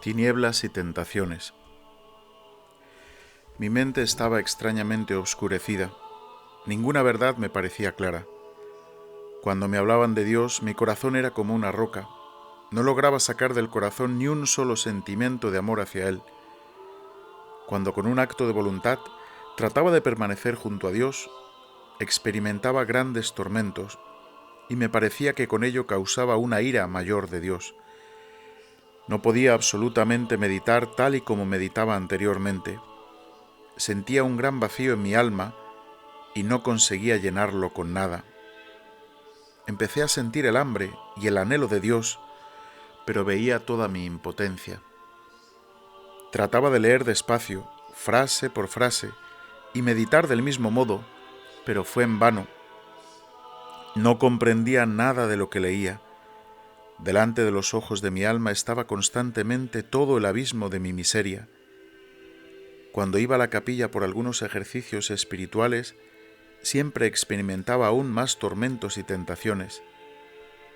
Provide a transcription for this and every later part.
Tinieblas y tentaciones. Mi mente estaba extrañamente obscurecida. Ninguna verdad me parecía clara. Cuando me hablaban de Dios, mi corazón era como una roca. No lograba sacar del corazón ni un solo sentimiento de amor hacia Él. Cuando con un acto de voluntad trataba de permanecer junto a Dios, experimentaba grandes tormentos y me parecía que con ello causaba una ira mayor de Dios. No podía absolutamente meditar tal y como meditaba anteriormente. Sentía un gran vacío en mi alma y no conseguía llenarlo con nada. Empecé a sentir el hambre y el anhelo de Dios, pero veía toda mi impotencia. Trataba de leer despacio, frase por frase, y meditar del mismo modo, pero fue en vano. No comprendía nada de lo que leía. Delante de los ojos de mi alma estaba constantemente todo el abismo de mi miseria. Cuando iba a la capilla por algunos ejercicios espirituales, siempre experimentaba aún más tormentos y tentaciones.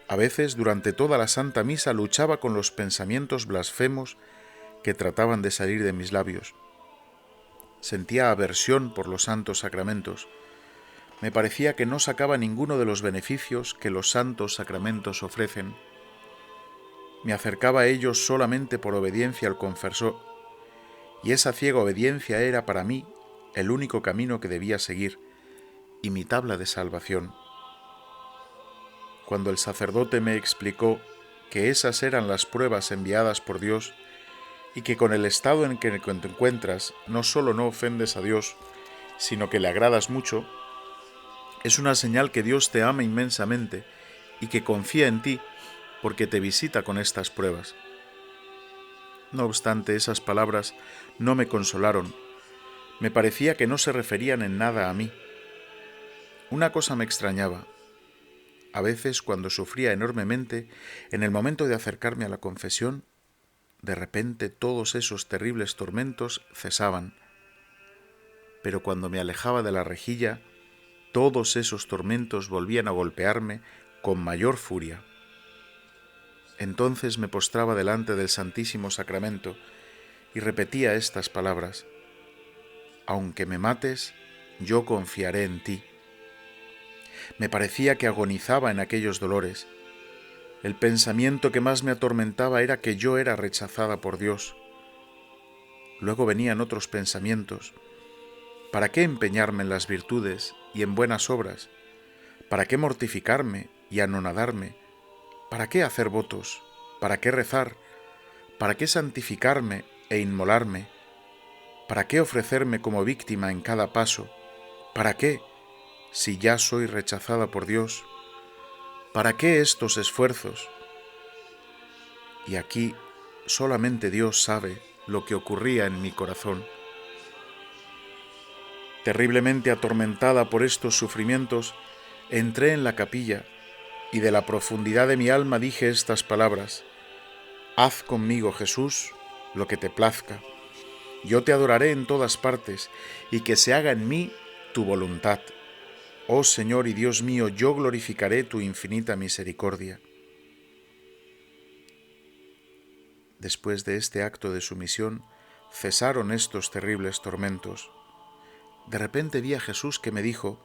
A veces, durante toda la Santa Misa, luchaba con los pensamientos blasfemos que trataban de salir de mis labios. Sentía aversión por los santos sacramentos. Me parecía que no sacaba ninguno de los beneficios que los santos sacramentos ofrecen. Me acercaba a ellos solamente por obediencia al confesor, y esa ciega obediencia era para mí el único camino que debía seguir y mi tabla de salvación. Cuando el sacerdote me explicó que esas eran las pruebas enviadas por Dios y que con el estado en que te encuentras no solo no ofendes a Dios, sino que le agradas mucho, es una señal que Dios te ama inmensamente y que confía en ti porque te visita con estas pruebas. No obstante, esas palabras no me consolaron. Me parecía que no se referían en nada a mí. Una cosa me extrañaba. A veces, cuando sufría enormemente, en el momento de acercarme a la confesión, de repente todos esos terribles tormentos cesaban. Pero cuando me alejaba de la rejilla, todos esos tormentos volvían a golpearme con mayor furia. Entonces me postraba delante del Santísimo Sacramento y repetía estas palabras: aunque me mates, yo confiaré en ti. Me parecía que agonizaba en aquellos dolores. El pensamiento que más me atormentaba era que yo era rechazada por Dios. Luego venían otros pensamientos. ¿Para qué empeñarme en las virtudes y en buenas obras? ¿Para qué mortificarme y anonadarme? ¿Para qué hacer votos? ¿Para qué rezar? ¿Para qué santificarme e inmolarme? ¿Para qué ofrecerme como víctima en cada paso? ¿Para qué, si ya soy rechazada por Dios? ¿Para qué estos esfuerzos? Y aquí solamente Dios sabe lo que ocurría en mi corazón. Terriblemente atormentada por estos sufrimientos, entré en la capilla y de la profundidad de mi alma dije estas palabras: haz conmigo, Jesús, lo que te plazca. Yo te adoraré en todas partes y que se haga en mí tu voluntad. Oh Señor y Dios mío, yo glorificaré tu infinita misericordia. Después de este acto de sumisión, cesaron estos terribles tormentos. De repente vi a Jesús que me dijo: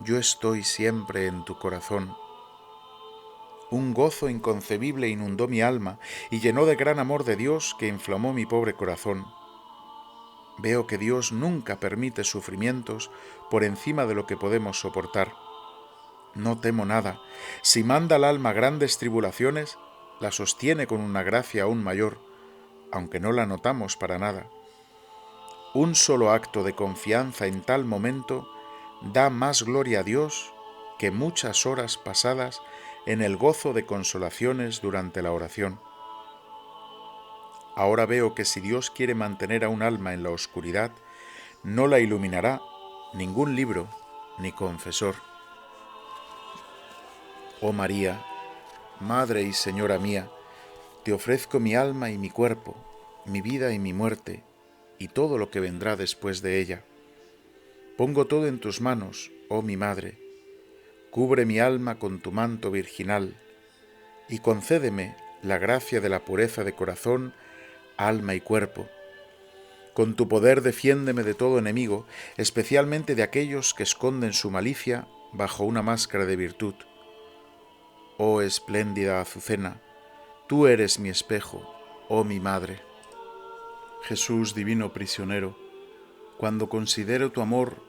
yo estoy siempre en tu corazón. Un gozo inconcebible inundó mi alma y llenó de gran amor de Dios que inflamó mi pobre corazón. Veo que Dios nunca permite sufrimientos por encima de lo que podemos soportar. No temo nada. Si manda al alma grandes tribulaciones, la sostiene con una gracia aún mayor, aunque no la notamos para nada. Un solo acto de confianza en tal momento da más gloria a Dios que muchas horas pasadas en el gozo de consolaciones durante la oración. Ahora veo que si Dios quiere mantener a un alma en la oscuridad, no la iluminará ningún libro ni confesor. Oh María, Madre y Señora mía, te ofrezco mi alma y mi cuerpo, mi vida y mi muerte, y todo lo que vendrá después de ella. Pongo todo en tus manos, oh mi Madre. Cubre mi alma con tu manto virginal, y concédeme la gracia de la pureza de corazón alma y cuerpo. Con tu poder defiéndeme de todo enemigo, especialmente de aquellos que esconden su malicia bajo una máscara de virtud. Oh espléndida Azucena, tú eres mi espejo, oh mi madre. Jesús divino prisionero, cuando considero tu amor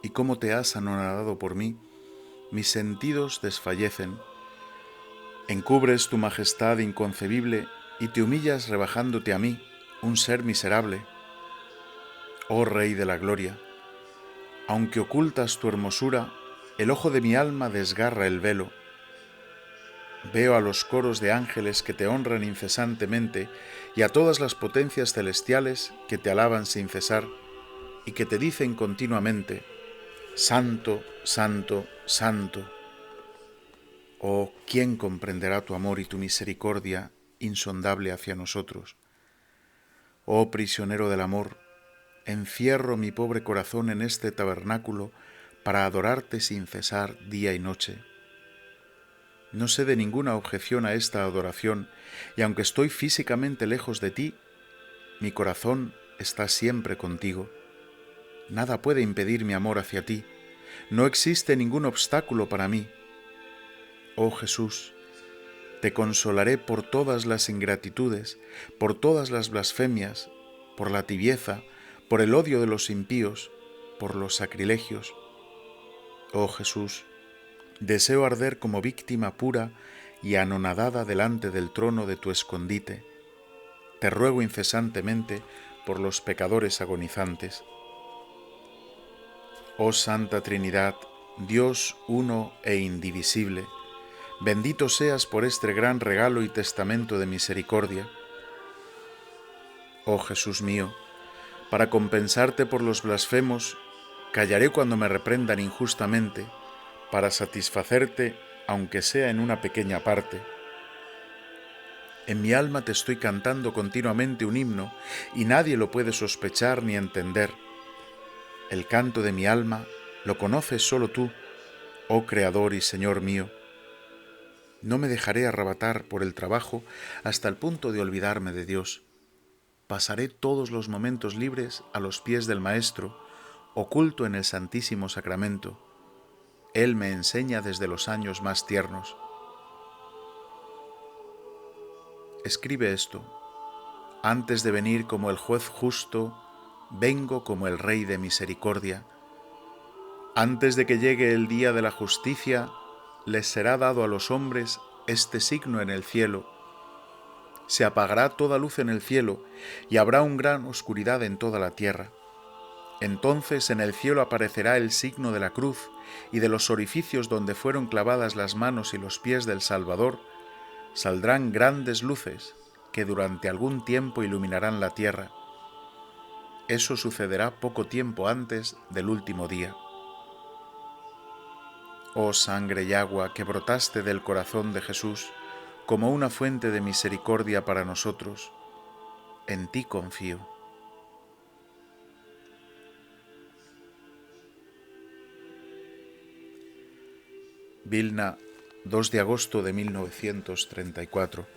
y cómo te has anonadado por mí, mis sentidos desfallecen. Encubres tu majestad inconcebible y te humillas rebajándote a mí, un ser miserable. Oh Rey de la Gloria, aunque ocultas tu hermosura, el ojo de mi alma desgarra el velo. Veo a los coros de ángeles que te honran incesantemente y a todas las potencias celestiales que te alaban sin cesar y que te dicen continuamente: Santo, Santo, Santo. Oh, ¿quién comprenderá tu amor y tu misericordia insondable hacia nosotros? Oh prisionero del amor, encierro mi pobre corazón en este tabernáculo para adorarte sin cesar día y noche. No sé de ninguna objeción a esta adoración, y aunque estoy físicamente lejos de ti, mi corazón está siempre contigo. Nada puede impedir mi amor hacia ti. No existe ningún obstáculo para mí. Oh Jesús, te consolaré por todas las ingratitudes, por todas las blasfemias, por la tibieza, por el odio de los impíos, por los sacrilegios. Oh Jesús, deseo arder como víctima pura y anonadada delante del trono de tu escondite. Te ruego incesantemente por los pecadores agonizantes. Oh Santa Trinidad, Dios uno e indivisible, bendito seas por este gran regalo y testamento de misericordia. Oh Jesús mío, para compensarte por los blasfemos, callaré cuando me reprendan injustamente, para satisfacerte, aunque sea en una pequeña parte. En mi alma te estoy cantando continuamente un himno, y nadie lo puede sospechar ni entender. El canto de mi alma lo conoces solo tú, oh Creador y Señor mío. No me dejaré arrebatar por el trabajo hasta el punto de olvidarme de Dios. Pasaré todos los momentos libres a los pies del Maestro, oculto en el Santísimo Sacramento. Él me enseña desde los años más tiernos. Escribe esto: antes de venir como el juez justo, vengo como el Rey de misericordia. Antes de que llegue el día de la justicia, les será dado a los hombres este signo en el cielo. Se apagará toda luz en el cielo y habrá una gran oscuridad en toda la tierra. Entonces en el cielo aparecerá el signo de la cruz, y de los orificios donde fueron clavadas las manos y los pies del Salvador saldrán grandes luces que durante algún tiempo iluminarán la tierra. Eso sucederá poco tiempo antes del último día. Oh sangre y agua que brotaste del corazón de Jesús como una fuente de misericordia para nosotros, en ti confío. Vilna, 2 de agosto de 1934.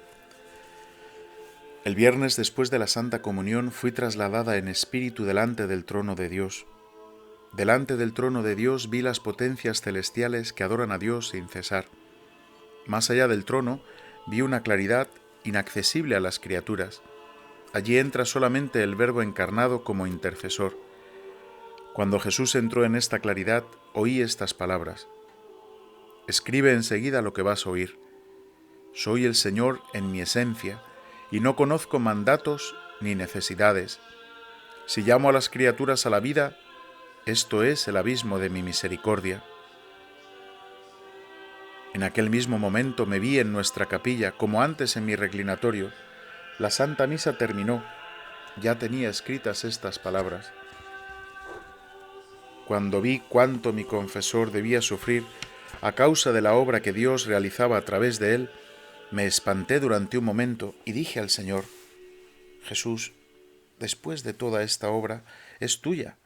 El viernes después de la Santa Comunión fui trasladada en espíritu delante del trono de Dios. Delante del trono de Dios vi las potencias celestiales que adoran a Dios sin cesar. Más allá del trono vi una claridad inaccesible a las criaturas. Allí entra solamente el Verbo encarnado como intercesor. Cuando Jesús entró en esta claridad, oí estas palabras: escribe enseguida lo que vas a oír. Soy el Señor en mi esencia, y no conozco mandatos ni necesidades. Si llamo a las criaturas a la vida, esto es el abismo de mi misericordia. En aquel mismo momento me vi en nuestra capilla, como antes en mi reclinatorio. La Santa Misa terminó. Ya tenía escritas estas palabras. Cuando vi cuánto mi confesor debía sufrir a causa de la obra que Dios realizaba a través de él, me espanté durante un momento y dije al Señor: Jesús, después de toda esta obra, es tuya.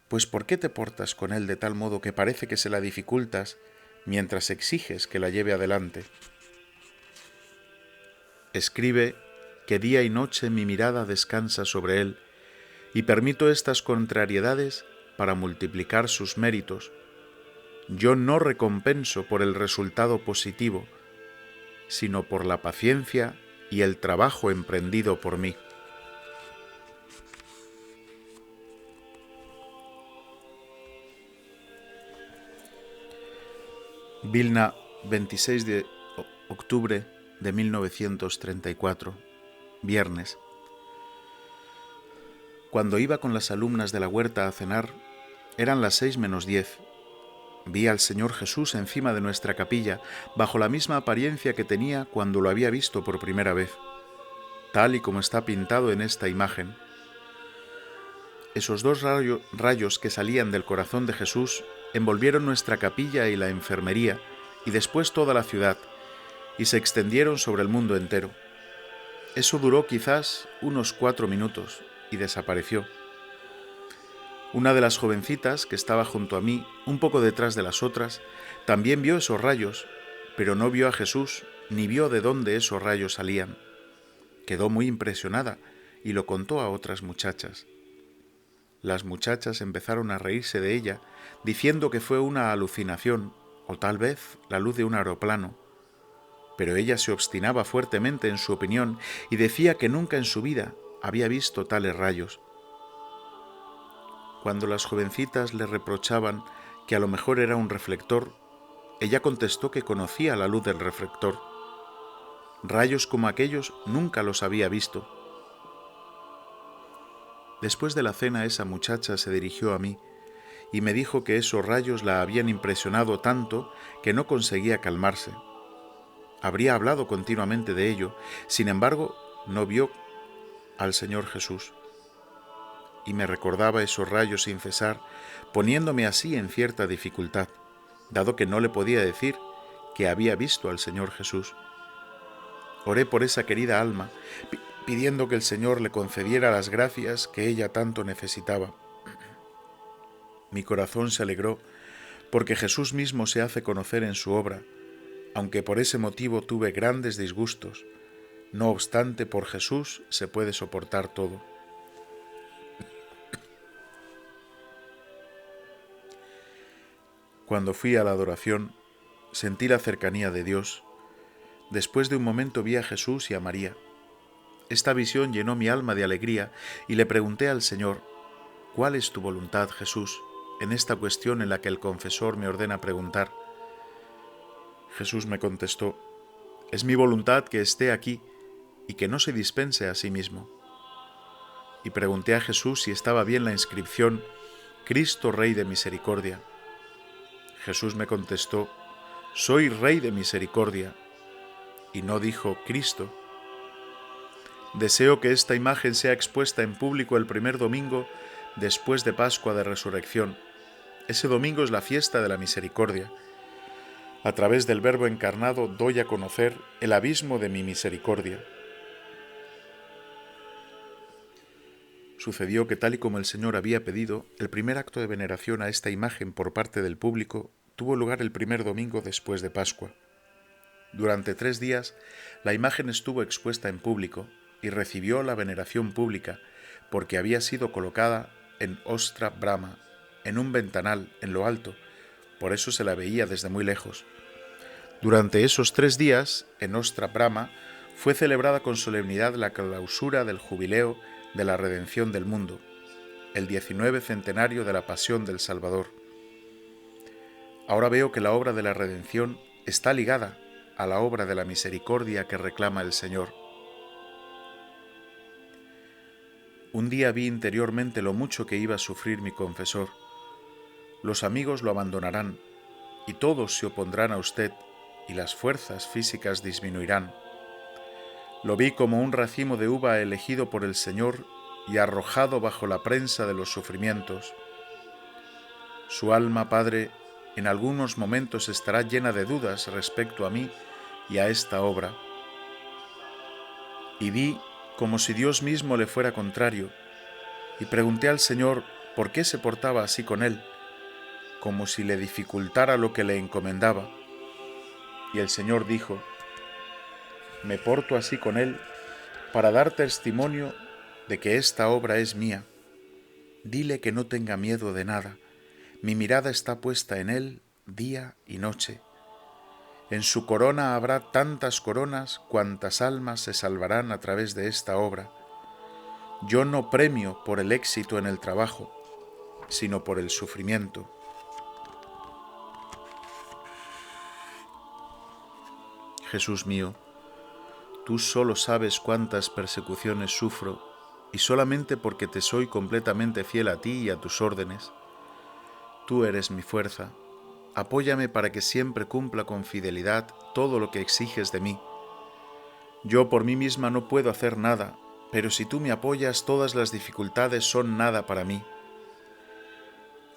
Pues ¿por qué te portas con él de tal modo que parece que se la dificultas mientras exiges que la lleve adelante? Escribe que día y noche mi mirada descansa sobre él, y permito estas contrariedades para multiplicar sus méritos. Yo no recompenso por el resultado positivo, sino por la paciencia y el trabajo emprendido por mí. Vilna, 26 de octubre de 1934, viernes. Cuando iba con las alumnas de la huerta a cenar, eran las 6:10. Vi al Señor Jesús encima de nuestra capilla, bajo la misma apariencia que tenía cuando lo había visto por primera vez, tal y como está pintado en esta imagen. Esos dos rayos que salían del corazón de Jesús envolvieron nuestra capilla y la enfermería, y después toda la ciudad, y se extendieron sobre el mundo entero. Eso duró quizás unos 4 minutos, y desapareció. Una de las jovencitas que estaba junto a mí, un poco detrás de las otras, también vio esos rayos, pero no vio a Jesús, ni vio de dónde esos rayos salían. Quedó muy impresionada y lo contó a otras muchachas. Las muchachas empezaron a reírse de ella, diciendo que fue una alucinación, o tal vez la luz de un aeroplano. Pero ella se obstinaba fuertemente en su opinión y decía que nunca en su vida había visto tales rayos. Cuando las jovencitas le reprochaban que a lo mejor era un reflector, ella contestó que conocía la luz del reflector. Rayos como aquellos nunca los había visto. Después de la cena, esa muchacha se dirigió a mí y me dijo que esos rayos la habían impresionado tanto que no conseguía calmarse. Habría hablado continuamente de ello, sin embargo, no vio al Señor Jesús. Y me recordaba esos rayos sin cesar, poniéndome así en cierta dificultad, dado que no le podía decir que había visto al Señor Jesús. Oré por esa querida alma, pidiendo que el Señor le concediera las gracias que ella tanto necesitaba. Mi corazón se alegró porque Jesús mismo se hace conocer en su obra, aunque por ese motivo tuve grandes disgustos. No obstante, por Jesús se puede soportar todo. Cuando fui a la adoración, sentí la cercanía de Dios. Después de un momento vi a Jesús y a María. Esta visión llenó mi alma de alegría y le pregunté al Señor: ¿cuál es tu voluntad, Jesús, en esta cuestión en la que el confesor me ordena preguntar? Jesús me contestó: es mi voluntad que esté aquí y que no se dispense a sí mismo. Y pregunté a Jesús si estaba bien la inscripción: Cristo Rey de Misericordia. Jesús me contestó: soy Rey de Misericordia. Y no dijo Cristo. Deseo que esta imagen sea expuesta en público el primer domingo después de Pascua de Resurrección. Ese domingo es la fiesta de la misericordia. A través del Verbo encarnado doy a conocer el abismo de mi misericordia. Sucedió que, tal y como el Señor había pedido, el primer acto de veneración a esta imagen por parte del público tuvo lugar el primer domingo después de Pascua. Durante 3 días, la imagen estuvo expuesta en público y recibió la veneración pública porque había sido colocada en Ostra Brahma, en un ventanal en lo alto, por eso se la veía desde muy lejos. Durante esos 3 días, en Ostra Brahma, fue celebrada con solemnidad la clausura del jubileo de la redención del mundo, el 19 centenario de la pasión del Salvador. Ahora veo que la obra de la redención está ligada a la obra de la misericordia que reclama el Señor. Un día vi interiormente lo mucho que iba a sufrir mi confesor. Los amigos lo abandonarán, y todos se opondrán a usted, y las fuerzas físicas disminuirán. Lo vi como un racimo de uva elegido por el Señor y arrojado bajo la prensa de los sufrimientos. Su alma, Padre, en algunos momentos estará llena de dudas respecto a mí y a esta obra. Y vi como si Dios mismo le fuera contrario, y pregunté al Señor por qué se portaba así con él, como si le dificultara lo que le encomendaba. Y el Señor dijo: me porto así con él para dar testimonio de que esta obra es mía. Dile que no tenga miedo de nada. Mi mirada está puesta en él día y noche. En su corona habrá tantas coronas cuantas almas se salvarán a través de esta obra. Yo no premio por el éxito en el trabajo, sino por el sufrimiento. Jesús mío, tú solo sabes cuántas persecuciones sufro, y solamente porque te soy completamente fiel a ti y a tus órdenes. Tú eres mi fuerza. Apóyame para que siempre cumpla con fidelidad todo lo que exiges de mí. Yo por mí misma no puedo hacer nada, pero si tú me apoyas, todas las dificultades son nada para mí.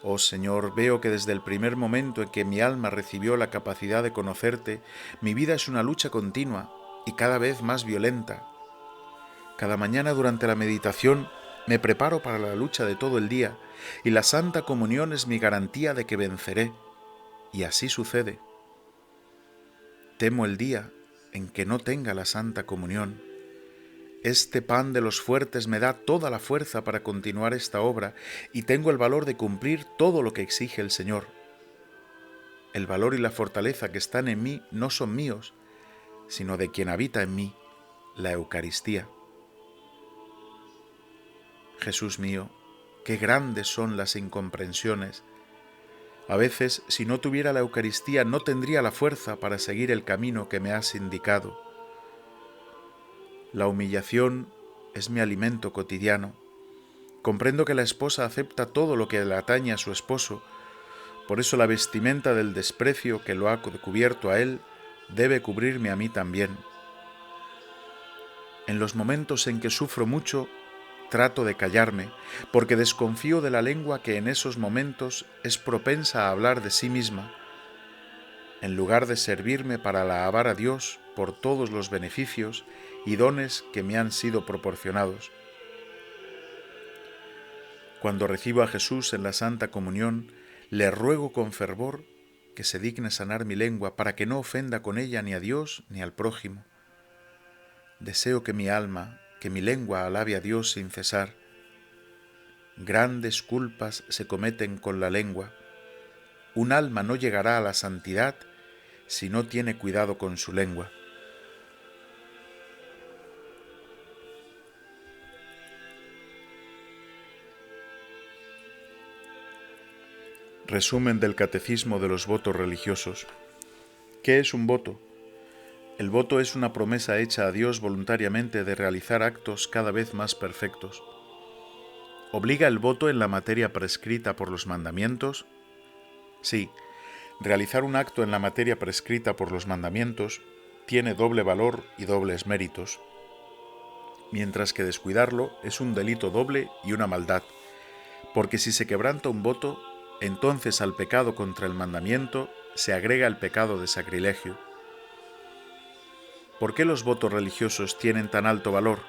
Oh Señor, veo que desde el primer momento en que mi alma recibió la capacidad de conocerte, mi vida es una lucha continua y cada vez más violenta. Cada mañana durante la meditación me preparo para la lucha de todo el día y la Santa Comunión es mi garantía de que venceré. Y así sucede. Temo el día en que no tenga la Santa Comunión. Este pan de los fuertes me da toda la fuerza para continuar esta obra y tengo el valor de cumplir todo lo que exige el Señor. El valor y la fortaleza que están en mí no son míos, sino de quien habita en mí, la Eucaristía. Jesús mío, qué grandes son las incomprensiones. A veces, si no tuviera la Eucaristía, no tendría la fuerza para seguir el camino que me has indicado. La humillación es mi alimento cotidiano. Comprendo que la esposa acepta todo lo que le atañe a su esposo, por eso la vestimenta del desprecio que lo ha cubierto a él debe cubrirme a mí también. En los momentos en que sufro mucho, trato de callarme, porque desconfío de la lengua que en esos momentos es propensa a hablar de sí misma, en lugar de servirme para alabar a Dios por todos los beneficios y dones que me han sido proporcionados. Cuando recibo a Jesús en la Santa Comunión, le ruego con fervor que se digne sanar mi lengua para que no ofenda con ella ni a Dios ni al prójimo. Deseo que mi alma, que mi lengua alabe a Dios sin cesar. Grandes culpas se cometen con la lengua. Un alma no llegará a la santidad si no tiene cuidado con su lengua. Resumen del Catecismo de los votos religiosos. ¿Qué es un voto? El voto es una promesa hecha a Dios voluntariamente de realizar actos cada vez más perfectos. ¿Obliga el voto en la materia prescrita por los mandamientos? Sí, realizar un acto en la materia prescrita por los mandamientos tiene doble valor y dobles méritos, mientras que descuidarlo es un delito doble y una maldad, porque si se quebranta un voto, entonces al pecado contra el mandamiento se agrega el pecado de sacrilegio. ¿Por qué los votos religiosos tienen tan alto valor?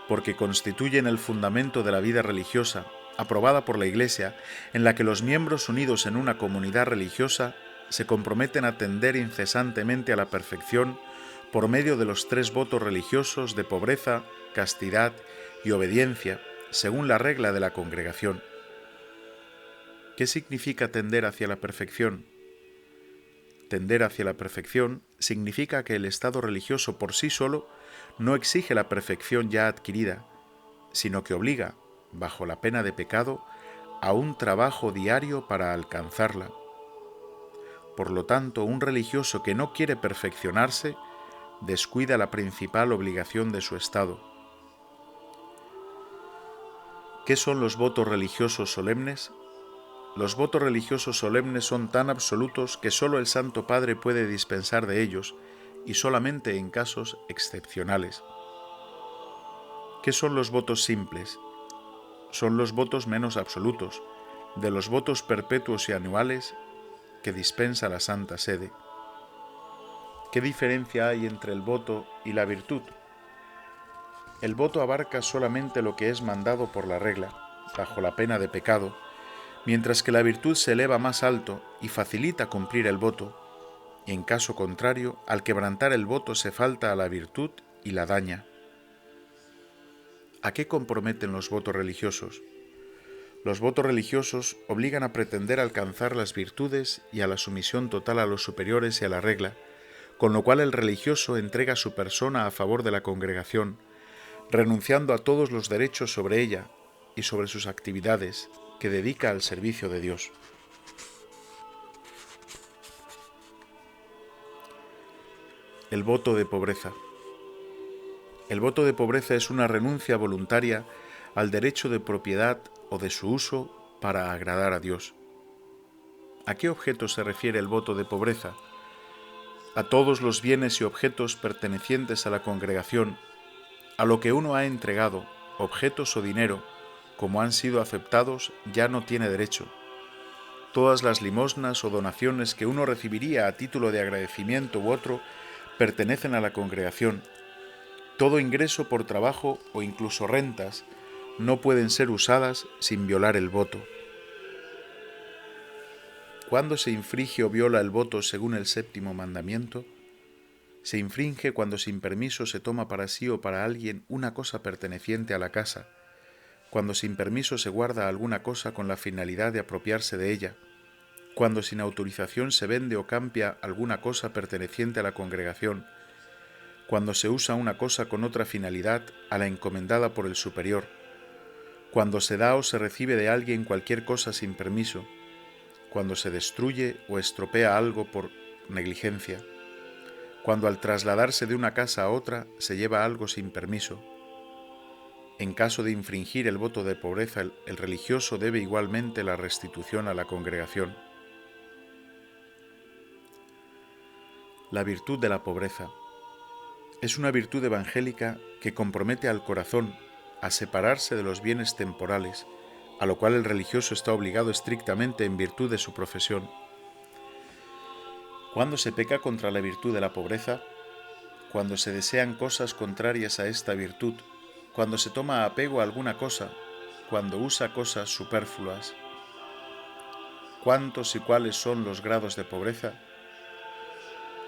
Porque constituyen el fundamento de la vida religiosa, aprobada por la Iglesia, en la que los miembros unidos en una comunidad religiosa se comprometen a tender incesantemente a la perfección por medio de los 3 votos religiosos de pobreza, castidad y obediencia, según la regla de la congregación. ¿Qué significa tender hacia la perfección? Tender hacia la perfección significa que el estado religioso por sí solo no exige la perfección ya adquirida, sino que obliga, bajo la pena de pecado, a un trabajo diario para alcanzarla. Por lo tanto, un religioso que no quiere perfeccionarse descuida la principal obligación de su estado. ¿Qué son los votos religiosos solemnes? Los votos religiosos solemnes son tan absolutos que sólo el Santo Padre puede dispensar de ellos y solamente en casos excepcionales. ¿Qué son los votos simples? Son los votos menos absolutos, de los votos perpetuos y anuales que dispensa la Santa Sede. ¿Qué diferencia hay entre el voto y la virtud? El voto abarca solamente lo que es mandado por la regla, bajo la pena de pecado, mientras que la virtud se eleva más alto y facilita cumplir el voto, y en caso contrario, al quebrantar el voto se falta a la virtud y la daña. ¿A qué comprometen los votos religiosos? Los votos religiosos obligan a pretender alcanzar las virtudes y a la sumisión total a los superiores y a la regla, con lo cual el religioso entrega su persona a favor de la congregación, renunciando a todos los derechos sobre ella y sobre sus actividades que dedica al servicio de Dios. El voto de pobreza. El voto de pobreza es una renuncia voluntaria al derecho de propiedad o de su uso para agradar a Dios. ¿A qué objeto se refiere el voto de pobreza? A todos los bienes y objetos pertenecientes a la congregación, a lo que uno ha entregado, objetos o dinero, como han sido aceptados, ya no tiene derecho. Todas las limosnas o donaciones que uno recibiría a título de agradecimiento u otro pertenecen a la congregación. Todo ingreso por trabajo o incluso rentas no pueden ser usadas sin violar el voto. ¿Cuándo se infringe o viola el voto según el séptimo mandamiento? Se infringe cuando sin permiso se toma para sí o para alguien una cosa perteneciente a la casa, cuando sin permiso se guarda alguna cosa con la finalidad de apropiarse de ella, cuando sin autorización se vende o cambia alguna cosa perteneciente a la congregación, cuando se usa una cosa con otra finalidad a la encomendada por el superior, cuando se da o se recibe de alguien cualquier cosa sin permiso, cuando se destruye o estropea algo por negligencia, cuando al trasladarse de una casa a otra se lleva algo sin permiso. En caso de infringir el voto de pobreza, el religioso debe igualmente la restitución a la congregación. La virtud de la pobreza es una virtud evangélica que compromete al corazón a separarse de los bienes temporales, a lo cual el religioso está obligado estrictamente en virtud de su profesión. ¿Cuándo se peca contra la virtud de la pobreza? Cuando se desean cosas contrarias a esta virtud, cuando se toma apego a alguna cosa, cuando usa cosas superfluas. ¿Cuántos y cuáles son los grados de pobreza?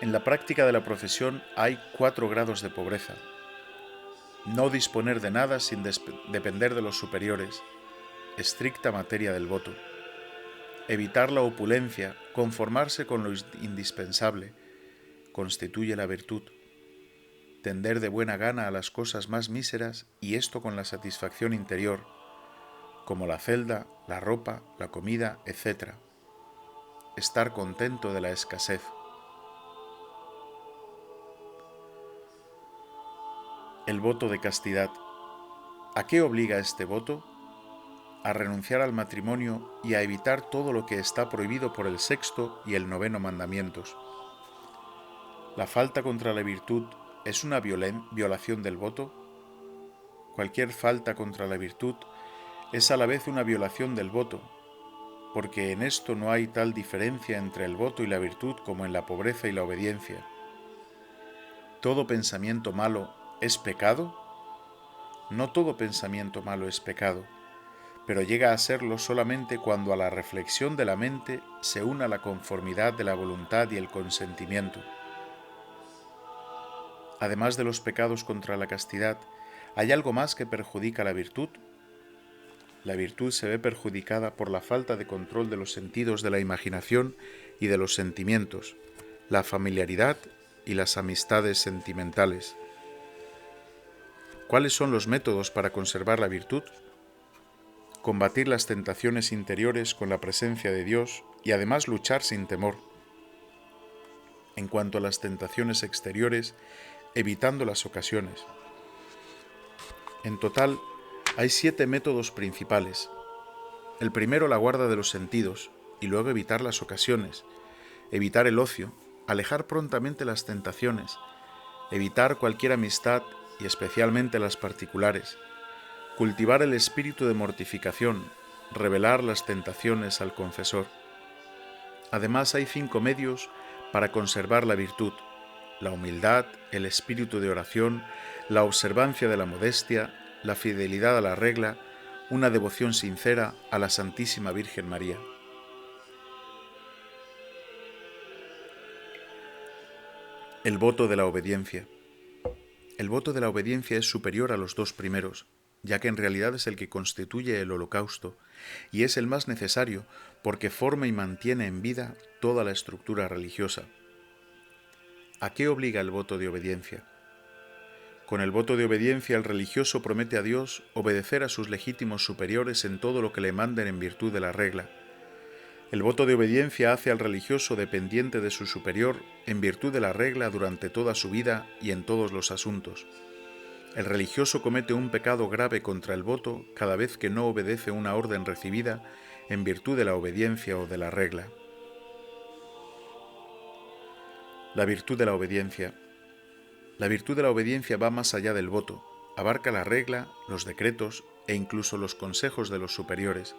En la práctica de la profesión hay 4 grados de pobreza. No disponer de nada sin depender de los superiores, estricta materia del voto. Evitar la opulencia, conformarse con lo indispensable, constituye la virtud. Tender de buena gana a las cosas más míseras y esto con la satisfacción interior, como la celda, la ropa, la comida, etc. Estar contento de la escasez. El voto de castidad. ¿A qué obliga este voto? A renunciar al matrimonio y a evitar todo lo que está prohibido por el 6º y el 9º mandamientos. ¿La falta contra la virtud es una violación del voto? Cualquier falta contra la virtud es a la vez una violación del voto, porque en esto no hay tal diferencia entre el voto y la virtud como en la pobreza y la obediencia. ¿Todo pensamiento malo es pecado? No todo pensamiento malo es pecado, pero llega a serlo solamente cuando a la reflexión de la mente se una la conformidad de la voluntad y el consentimiento. Además de los pecados contra la castidad, ¿hay algo más que perjudica la virtud? La virtud se ve perjudicada por la falta de control de los sentidos de la imaginación y de los sentimientos, la familiaridad y las amistades sentimentales. ¿Cuáles son los métodos para conservar la virtud? Combatir las tentaciones interiores con la presencia de Dios y además luchar sin temor. En cuanto a las tentaciones exteriores, evitando las ocasiones. En total, hay 7 métodos principales. El primero, la guarda de los sentidos, y luego evitar las ocasiones, evitar el ocio, alejar prontamente las tentaciones, evitar cualquier amistad y especialmente las particulares, cultivar el espíritu de mortificación, revelar las tentaciones al confesor. Además, hay 5 medios para conservar la virtud: la humildad, el espíritu de oración, la observancia de la modestia, la fidelidad a la regla, una devoción sincera a la Santísima Virgen María. El voto de la obediencia. El voto de la obediencia es superior a los 2 primeros. ya que en realidad es el que constituye el holocausto, y es el más necesario porque forma y mantiene en vida toda la estructura religiosa. ¿A qué obliga el voto de obediencia? Con el voto de obediencia el religioso promete a Dios obedecer a sus legítimos superiores en todo lo que le manden en virtud de la regla. El voto de obediencia hace al religioso dependiente de su superior en virtud de la regla durante toda su vida y en todos los asuntos. El religioso comete un pecado grave contra el voto cada vez que no obedece una orden recibida en virtud de la obediencia o de la regla. La virtud de la obediencia. La virtud de la obediencia va más allá del voto, abarca la regla, los decretos e incluso los consejos de los superiores.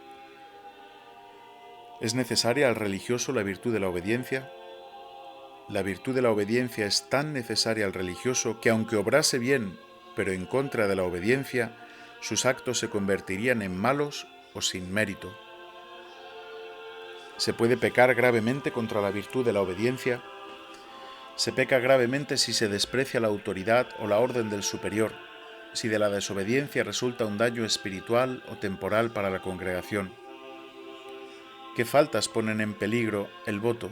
¿Es necesaria al religioso la virtud de la obediencia? La virtud de la obediencia es tan necesaria al religioso que aunque obrase bien, pero en contra de la obediencia, sus actos se convertirían en malos o sin mérito. ¿Se puede pecar gravemente contra la virtud de la obediencia? Se peca gravemente si se desprecia la autoridad o la orden del superior, si de la desobediencia resulta un daño espiritual o temporal para la congregación. ¿Qué faltas ponen en peligro el voto?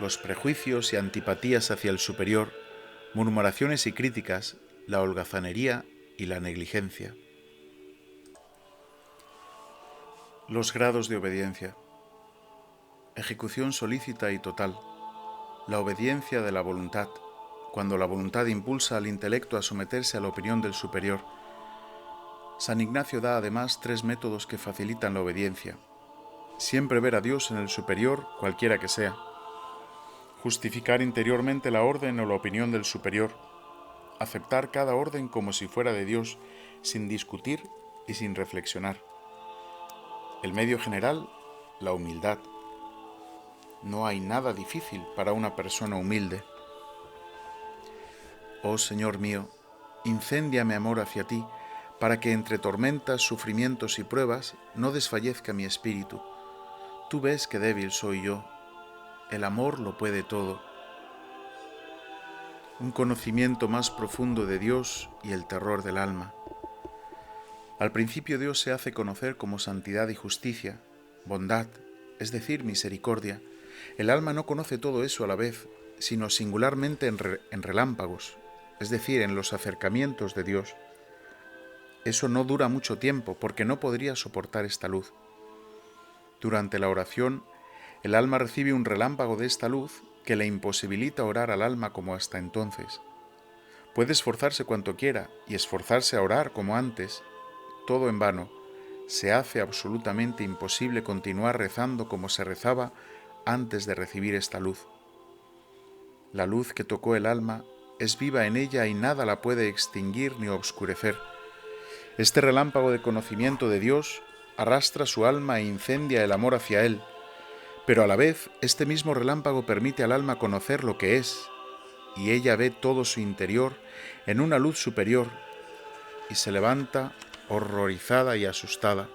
Los prejuicios y antipatías hacia el superior, murmuraciones y críticas, la holgazanería y la negligencia. Los grados de obediencia. Ejecución solícita y total. La obediencia de la voluntad, cuando la voluntad impulsa al intelecto a someterse a la opinión del superior. San Ignacio da además 3 métodos que facilitan la obediencia. Siempre ver a Dios en el superior, cualquiera que sea. Justificar interiormente la orden o la opinión del superior. Aceptar cada orden como si fuera de Dios, sin discutir y sin reflexionar. El medio general, la humildad. No hay nada difícil para una persona humilde. Oh Señor mío, incendia mi amor hacia ti, para que entre tormentas, sufrimientos y pruebas no desfallezca mi espíritu. Tú ves que débil soy yo. El amor lo puede todo. Un conocimiento más profundo de Dios y el terror del alma. Al principio Dios se hace conocer como santidad y justicia, bondad, es decir, misericordia. El alma no conoce todo eso a la vez, sino singularmente en relámpagos, es decir, en los acercamientos de Dios. Eso no dura mucho tiempo porque no podría soportar esta luz. Durante la oración, el alma recibe un relámpago de esta luz que le imposibilita orar al alma como hasta entonces. Puede esforzarse cuanto quiera y esforzarse a orar como antes, todo en vano. Se hace absolutamente imposible continuar rezando como se rezaba antes de recibir esta luz. La luz que tocó el alma es viva en ella y nada la puede extinguir ni obscurecer. Este relámpago de conocimiento de Dios arrastra su alma e incendia el amor hacia Él, pero a la vez este mismo relámpago permite al alma conocer lo que es, y ella ve todo su interior en una luz superior y se levanta horrorizada y asustada.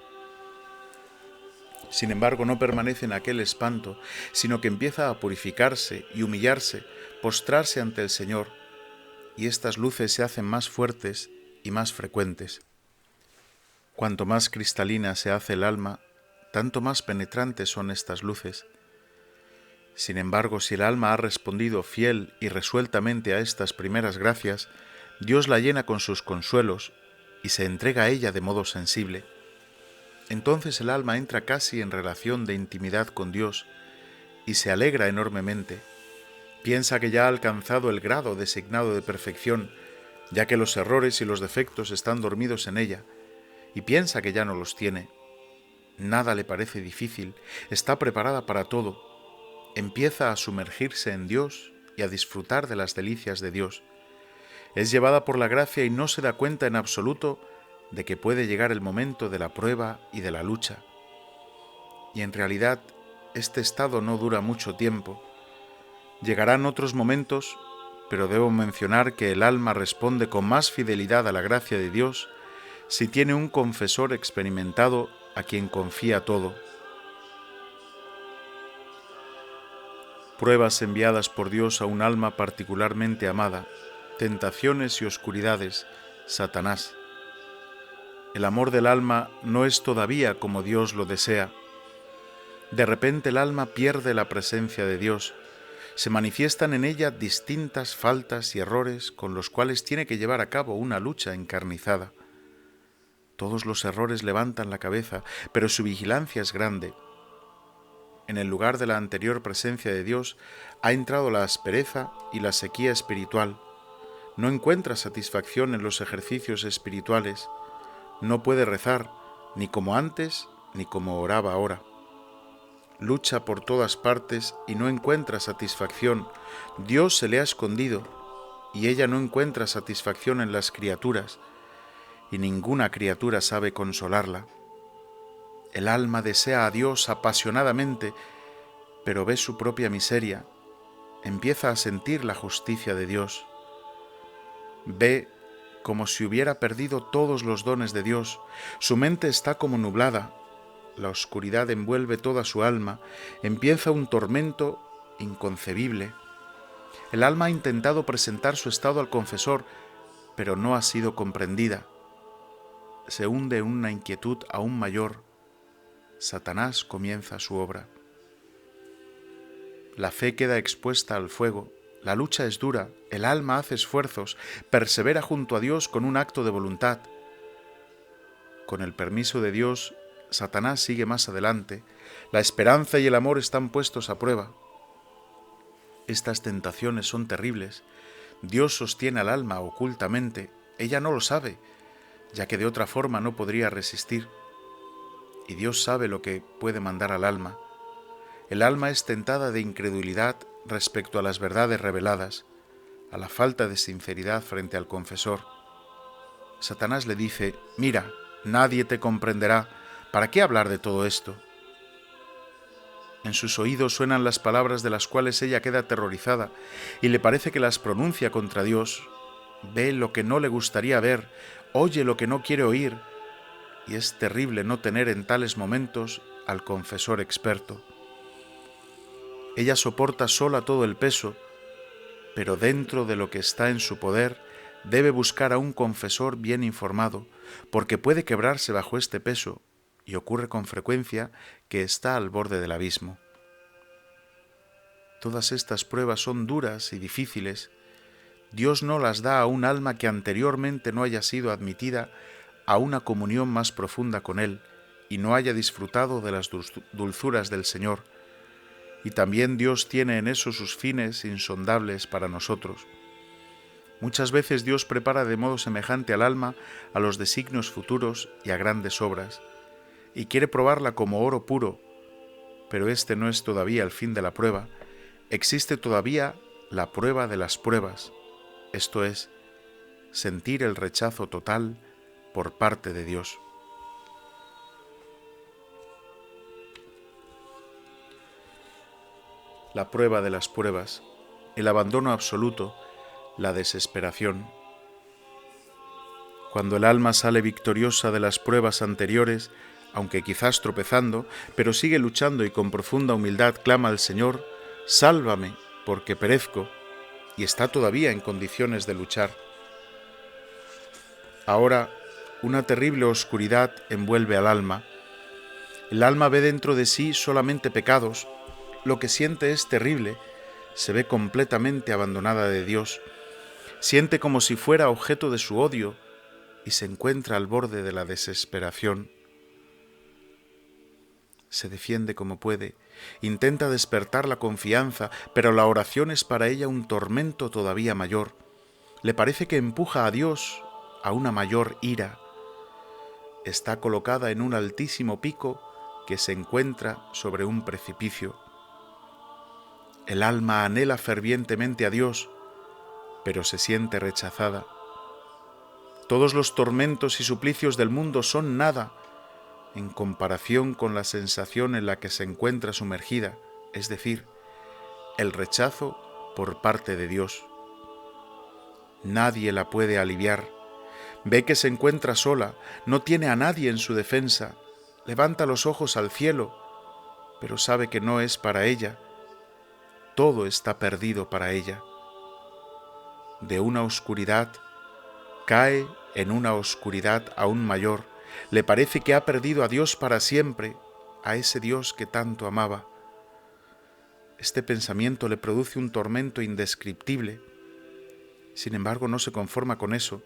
Sin embargo, no permanece en aquel espanto, sino que empieza a purificarse y humillarse, postrarse ante el Señor, y estas luces se hacen más fuertes y más frecuentes. Cuanto más cristalina se hace el alma, tanto más penetrantes son estas luces. Sin embargo, si el alma ha respondido fiel y resueltamente a estas primeras gracias, Dios la llena con sus consuelos y se entrega a ella de modo sensible. Entonces el alma entra casi en relación de intimidad con Dios y se alegra enormemente. Piensa que ya ha alcanzado el grado designado de perfección, ya que los errores y los defectos están dormidos en ella, y piensa que ya no los tiene. Nada le parece difícil, está preparada para todo. Empieza a sumergirse en Dios y a disfrutar de las delicias de Dios. Es llevada por la gracia y no se da cuenta en absoluto de que puede llegar el momento de la prueba y de la lucha. Y en realidad, este estado no dura mucho tiempo. Llegarán otros momentos, pero debo mencionar que el alma responde con más fidelidad a la gracia de Dios si tiene un confesor experimentado a quien confía todo. Pruebas enviadas por Dios a un alma particularmente amada, tentaciones y oscuridades, Satanás. El amor del alma no es todavía como Dios lo desea. De repente el alma pierde la presencia de Dios. Se manifiestan en ella distintas faltas y errores con los cuales tiene que llevar a cabo una lucha encarnizada. Todos los errores levantan la cabeza, pero su vigilancia es grande. En el lugar de la anterior presencia de Dios ha entrado la aspereza y la sequía espiritual. No encuentra satisfacción en los ejercicios espirituales. No puede rezar, ni como antes, ni como oraba ahora. Lucha por todas partes y no encuentra satisfacción. Dios se le ha escondido y ella no encuentra satisfacción en las criaturas, y ninguna criatura sabe consolarla. El alma desea a Dios apasionadamente, pero ve su propia miseria, empieza a sentir la justicia de Dios. Ve como si hubiera perdido todos los dones de Dios, su mente está como nublada, la oscuridad envuelve toda su alma, empieza un tormento inconcebible. El alma ha intentado presentar su estado al confesor, pero no ha sido comprendida. Se hunde en una inquietud aún mayor. Satanás comienza su obra. La fe queda expuesta al fuego, la lucha es dura, el alma hace esfuerzos, persevera junto a Dios con un acto de voluntad. Con el permiso de Dios, Satanás sigue más adelante, la esperanza y el amor están puestos a prueba. Estas tentaciones son terribles. Dios sostiene al alma ocultamente, ella no lo sabe, ya que de otra forma no podría resistir. Y Dios sabe lo que puede mandar al alma. El alma es tentada de incredulidad respecto a las verdades reveladas, a la falta de sinceridad frente al confesor. Satanás le dice: mira, nadie te comprenderá, ¿para qué hablar de todo esto? En sus oídos suenan las palabras de las cuales ella queda aterrorizada y le parece que las pronuncia contra Dios. Ve lo que no le gustaría ver, oye lo que no quiere oír, y es terrible no tener en tales momentos al confesor experto. Ella soporta sola todo el peso, pero dentro de lo que está en su poder, debe buscar a un confesor bien informado, porque puede quebrarse bajo este peso, y ocurre con frecuencia que está al borde del abismo. Todas estas pruebas son duras y difíciles. Dios no las da a un alma que anteriormente no haya sido admitida a una comunión más profunda con Él y no haya disfrutado de las dulzuras del Señor. Y también Dios tiene en eso sus fines insondables para nosotros. Muchas veces Dios prepara de modo semejante al alma a los designios futuros y a grandes obras, y quiere probarla como oro puro, pero este no es todavía el fin de la prueba. Existe todavía la prueba de las pruebas, esto es, sentir el rechazo total por parte de Dios. La prueba de las pruebas, el abandono absoluto, la desesperación. Cuando el alma sale victoriosa de las pruebas anteriores, aunque quizás tropezando, pero sigue luchando y con profunda humildad clama al Señor: «Sálvame, porque perezco», y está todavía en condiciones de luchar. Ahora, una terrible oscuridad envuelve al alma. El alma ve dentro de sí solamente pecados. Lo que siente es terrible. Se ve completamente abandonada de Dios. Siente como si fuera objeto de su odio y se encuentra al borde de la desesperación. Se defiende como puede, intenta despertar la confianza, pero la oración es para ella un tormento todavía mayor. Le parece que empuja a Dios a una mayor ira. Está colocada en un altísimo pico que se encuentra sobre un precipicio. El alma anhela fervientemente a Dios, pero se siente rechazada. Todos los tormentos y suplicios del mundo son nada en comparación con la sensación en la que se encuentra sumergida, es decir, el rechazo por parte de Dios. Nadie la puede aliviar. Ve que se encuentra sola, no tiene a nadie en su defensa, levanta los ojos al cielo, pero sabe que no es para ella. Todo está perdido para ella. De una oscuridad cae en una oscuridad aún mayor, le parece que ha perdido a Dios para siempre, a ese Dios que tanto amaba. Este pensamiento le produce un tormento indescriptible. Sin embargo, no se conforma con eso.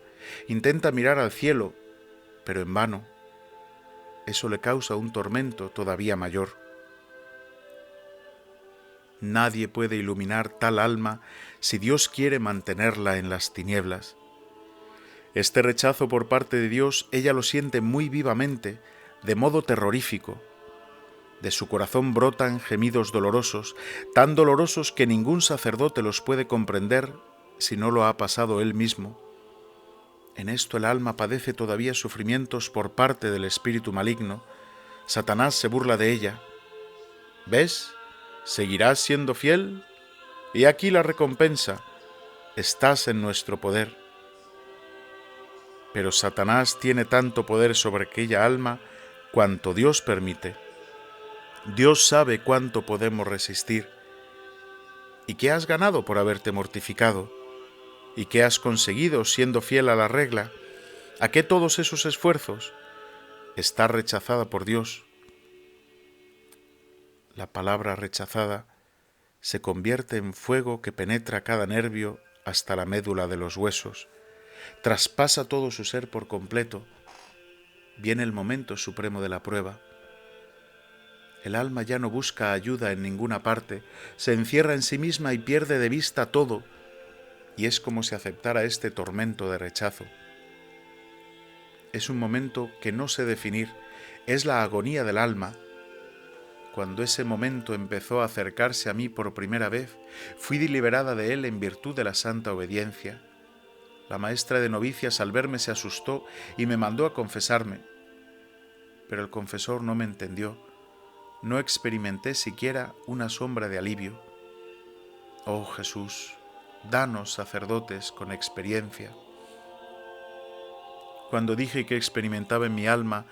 Intenta mirar al cielo, pero en vano. Eso le causa un tormento todavía mayor. Nadie puede iluminar tal alma si Dios quiere mantenerla en las tinieblas. Este rechazo por parte de Dios ella lo siente muy vivamente, de modo terrorífico. De su corazón brotan gemidos dolorosos, tan dolorosos que ningún sacerdote los puede comprender si no lo ha pasado él mismo. En esto el alma padece todavía sufrimientos por parte del espíritu maligno. Satanás se burla de ella. ¿Ves? ¿Seguirás siendo fiel? Y aquí la recompensa. Estás en nuestro poder. Pero Satanás tiene tanto poder sobre aquella alma cuanto Dios permite. Dios sabe cuánto podemos resistir. ¿Y qué has ganado por haberte mortificado? ¿Y qué has conseguido siendo fiel a la regla? ¿A qué todos esos esfuerzos? Estás rechazada por Dios. La palabra rechazada se convierte en fuego que penetra cada nervio hasta la médula de los huesos, traspasa todo su ser por completo. Viene el momento supremo de la prueba. El alma ya no busca ayuda en ninguna parte, se encierra en sí misma y pierde de vista todo, y es como si aceptara este tormento de rechazo. Es un momento que no sé definir, es la agonía del alma. Cuando ese momento empezó a acercarse a mí por primera vez, fui liberada de él en virtud de la santa obediencia. La maestra de novicias al verme se asustó y me mandó a confesarme, pero el confesor no me entendió. No experimenté siquiera una sombra de alivio. Oh Jesús, danos sacerdotes con experiencia. Cuando dije que experimentaba en mi alma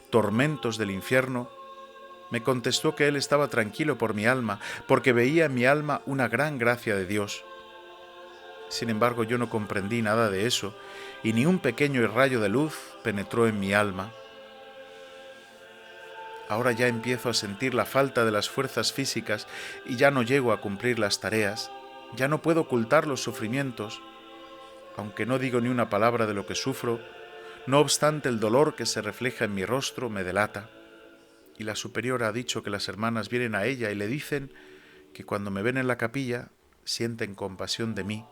tormentos del infierno, me contestó que él estaba tranquilo por mi alma, porque veía en mi alma una gran gracia de Dios. Sin embargo, yo no comprendí nada de eso, y ni un pequeño rayo de luz penetró en mi alma. Ahora ya empiezo a sentir la falta de las fuerzas físicas y ya no llego a cumplir las tareas, ya no puedo ocultar los sufrimientos. Aunque no digo ni una palabra de lo que sufro, no obstante el dolor que se refleja en mi rostro me delata. Y la superiora ha dicho que las hermanas vienen a ella y le dicen que cuando me ven en la capilla sienten compasión de mí.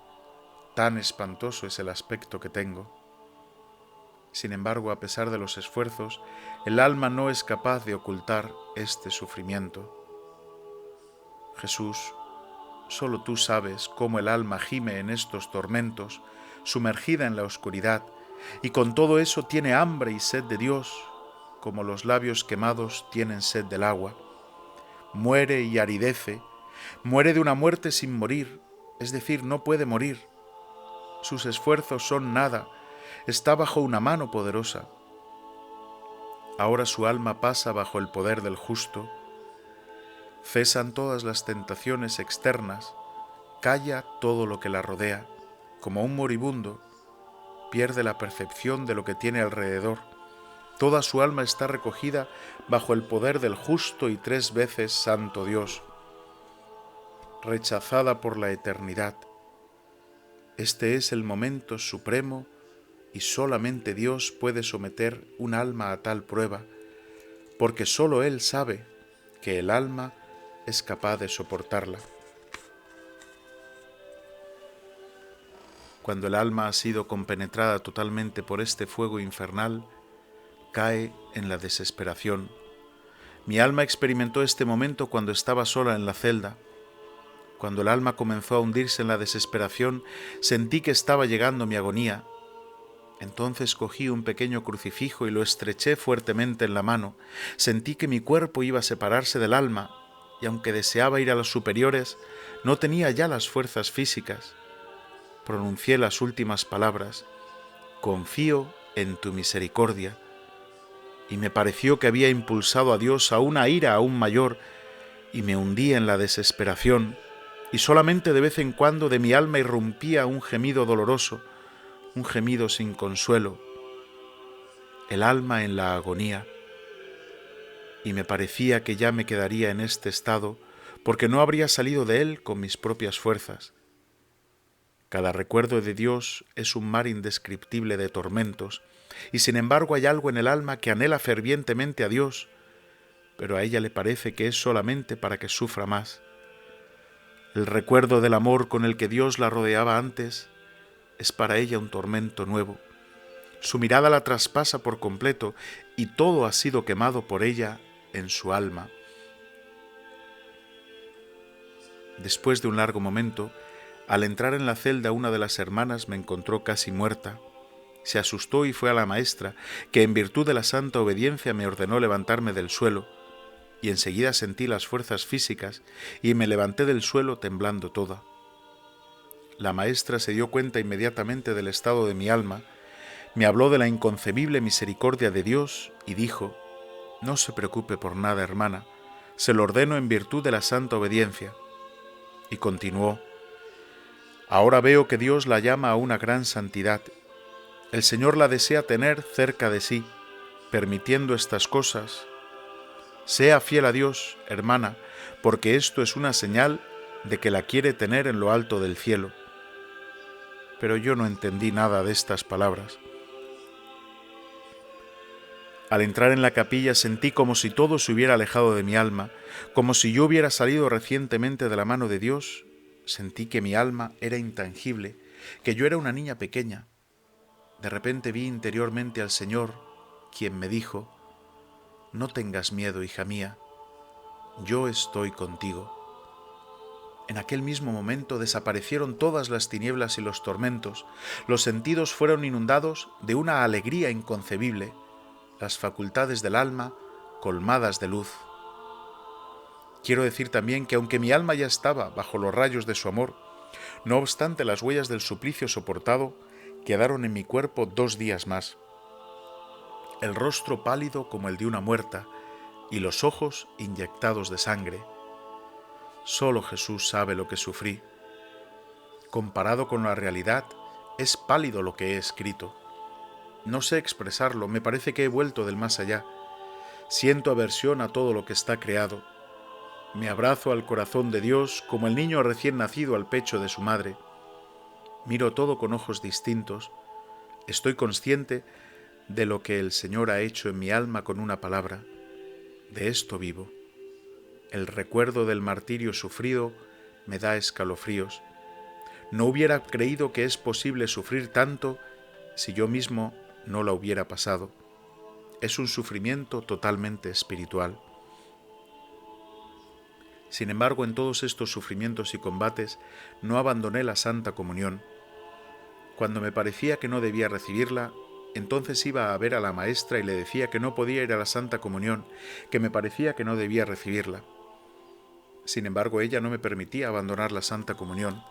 Tan espantoso es el aspecto que tengo. Sin embargo, a pesar de los esfuerzos, el alma no es capaz de ocultar este sufrimiento. Jesús, solo tú sabes cómo el alma gime en estos tormentos, sumergida en la oscuridad, y con todo eso tiene hambre y sed de Dios, como los labios quemados tienen sed del agua. Muere y aridece, muere de una muerte sin morir, es decir, no puede morir. Sus esfuerzos son nada, está bajo una mano poderosa. Ahora su alma pasa bajo el poder del justo. Cesan todas las tentaciones externas, calla todo lo que la rodea. Como un moribundo, pierde la percepción de lo que tiene alrededor. Toda su alma está recogida bajo el poder del justo y 3 veces santo Dios. Rechazada por la eternidad. Este es el momento supremo y solamente Dios puede someter un alma a tal prueba, porque solo Él sabe que el alma es capaz de soportarla. Cuando el alma ha sido compenetrada totalmente por este fuego infernal, cae en la desesperación. Mi alma experimentó este momento cuando estaba sola en la celda. Cuando el alma comenzó a hundirse en la desesperación, sentí que estaba llegando mi agonía. Entonces cogí un pequeño crucifijo y lo estreché fuertemente en la mano. Sentí que mi cuerpo iba a separarse del alma, y aunque deseaba ir a los superiores, no tenía ya las fuerzas físicas. Pronuncié las últimas palabras: confío en tu misericordia. Y me pareció que había impulsado a Dios a una ira aún mayor, y me hundí en la desesperación, y solamente de vez en cuando de mi alma irrumpía un gemido doloroso, un gemido sin consuelo. el alma en la agonía, y me parecía que ya me quedaría en este estado porque no habría salido de él con mis propias fuerzas. Cada recuerdo de Dios es un mar indescriptible de tormentos, y sin embargo hay algo en el alma que anhela fervientemente a Dios, pero a ella le parece que es solamente para que sufra más. El recuerdo del amor con el que Dios la rodeaba antes es para ella un tormento nuevo. Su mirada la traspasa por completo y todo ha sido quemado por ella en su alma. Después de un largo momento, al entrar en la celda una de las hermanas me encontró casi muerta. Se asustó y fue a la maestra, que en virtud de la santa obediencia me ordenó levantarme del suelo, y enseguida sentí las fuerzas físicas y me levanté del suelo temblando toda. La maestra se dio cuenta inmediatamente del estado de mi alma, me habló de la inconcebible misericordia de Dios y dijo: «No se preocupe por nada, hermana, se lo ordeno en virtud de la santa obediencia». Y continuó: «Ahora veo que Dios la llama a una gran santidad. El Señor la desea tener cerca de sí, permitiendo estas cosas. Sea fiel a Dios, hermana, porque esto es una señal de que la quiere tener en lo alto del cielo». Pero yo no entendí nada de estas palabras. Al entrar en la capilla sentí como si todo se hubiera alejado de mi alma, como si yo hubiera salido recientemente de la mano de Dios. Sentí que mi alma era intangible, que yo era una niña pequeña. De repente vi interiormente al Señor, quien me dijo: «No tengas miedo, hija mía, yo estoy contigo». En aquel mismo momento desaparecieron todas las tinieblas y los tormentos, los sentidos fueron inundados de una alegría inconcebible, las facultades del alma colmadas de luz. Quiero decir también que aunque mi alma ya estaba bajo los rayos de su amor, no obstante las huellas del suplicio soportado quedaron en mi cuerpo 2 días más. El rostro pálido como el de una muerta y los ojos inyectados de sangre. Solo Jesús sabe lo que sufrí. Comparado con la realidad, es pálido lo que he escrito. No sé expresarlo, me parece que he vuelto del más allá. Siento aversión a todo lo que está creado. Me abrazo al corazón de Dios como el niño recién nacido al pecho de su madre. Miro todo con ojos distintos. Estoy consciente de lo que el Señor ha hecho en mi alma con una palabra. De esto vivo. El recuerdo del martirio sufrido me da escalofríos. No hubiera creído que es posible sufrir tanto si yo mismo no la hubiera pasado. Es un sufrimiento totalmente espiritual. Sin embargo, en todos estos sufrimientos y combates no abandoné la Santa Comunión. Cuando me parecía que no debía recibirla, entonces iba a ver a la maestra y le decía que no podía ir a la Santa Comunión, que me parecía que no debía recibirla. Sin embargo, ella no me permitía abandonar la Santa Comunión,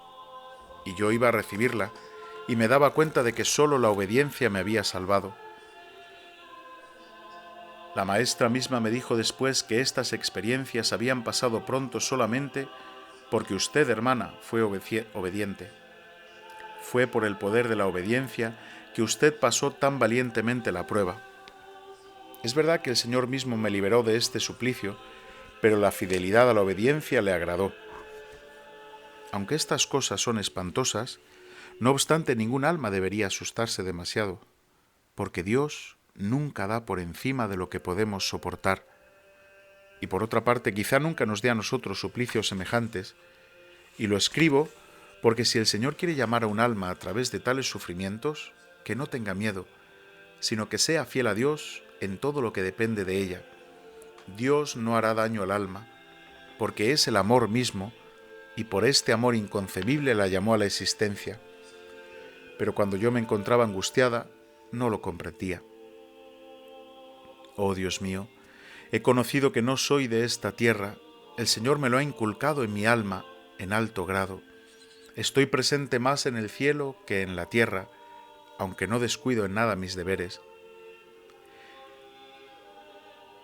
y yo iba a recibirla, y me daba cuenta de que solo la obediencia me había salvado. La maestra misma me dijo después que estas experiencias habían pasado pronto solamente porque usted, hermana, fue obediente. Fue por el poder de la obediencia que usted pasó tan valientemente la prueba. Es verdad que el Señor mismo me liberó de este suplicio, pero la fidelidad a la obediencia le agradó. Aunque estas cosas son espantosas, no obstante ningún alma debería asustarse demasiado, porque Dios nunca da por encima de lo que podemos soportar. Y por otra parte, quizá nunca nos dé a nosotros suplicios semejantes, y lo escribo porque si el Señor quiere llamar a un alma a través de tales sufrimientos, que no tenga miedo, sino que sea fiel a Dios en todo lo que depende de ella. Dios no hará daño al alma, porque es el amor mismo, y por este amor inconcebible la llamó a la existencia. Pero cuando yo me encontraba angustiada, no lo comprendía. Oh Dios mío, he conocido que no soy de esta tierra, el Señor me lo ha inculcado en mi alma en alto grado. Estoy presente más en el cielo que en la tierra, aunque no descuido en nada mis deberes.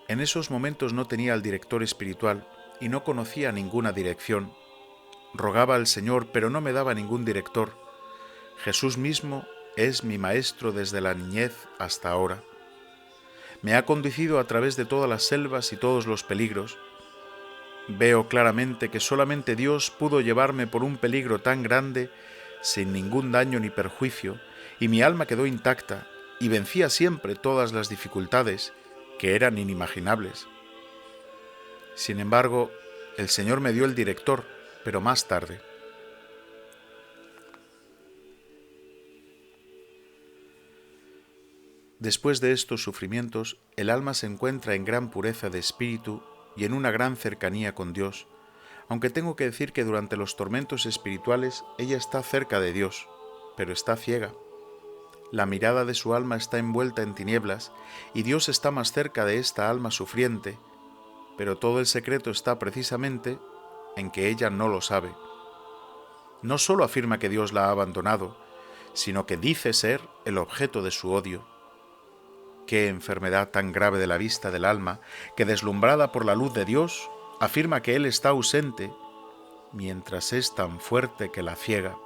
En esos momentos no tenía al director espiritual y no conocía ninguna dirección. Rogaba al Señor, pero no me daba ningún director. Jesús mismo es mi maestro desde la niñez hasta ahora. Me ha conducido a través de todas las selvas y todos los peligros. Veo claramente que solamente Dios pudo llevarme por un peligro tan grande sin ningún daño ni perjuicio, y mi alma quedó intacta y vencía siempre todas las dificultades que eran inimaginables. Sin embargo, el Señor me dio el director, pero más tarde. Después de estos sufrimientos, el alma se encuentra en gran pureza de espíritu y en una gran cercanía con Dios, aunque tengo que decir que durante los tormentos espirituales ella está cerca de Dios, pero está ciega. La mirada de su alma está envuelta en tinieblas y Dios está más cerca de esta alma sufriente, pero todo el secreto está precisamente en que ella no lo sabe. No solo afirma que Dios la ha abandonado, sino que dice ser el objeto de su odio. Qué enfermedad tan grave de la vista del alma, que deslumbrada por la luz de Dios, afirma que Él está ausente, mientras es tan fuerte que la ciega.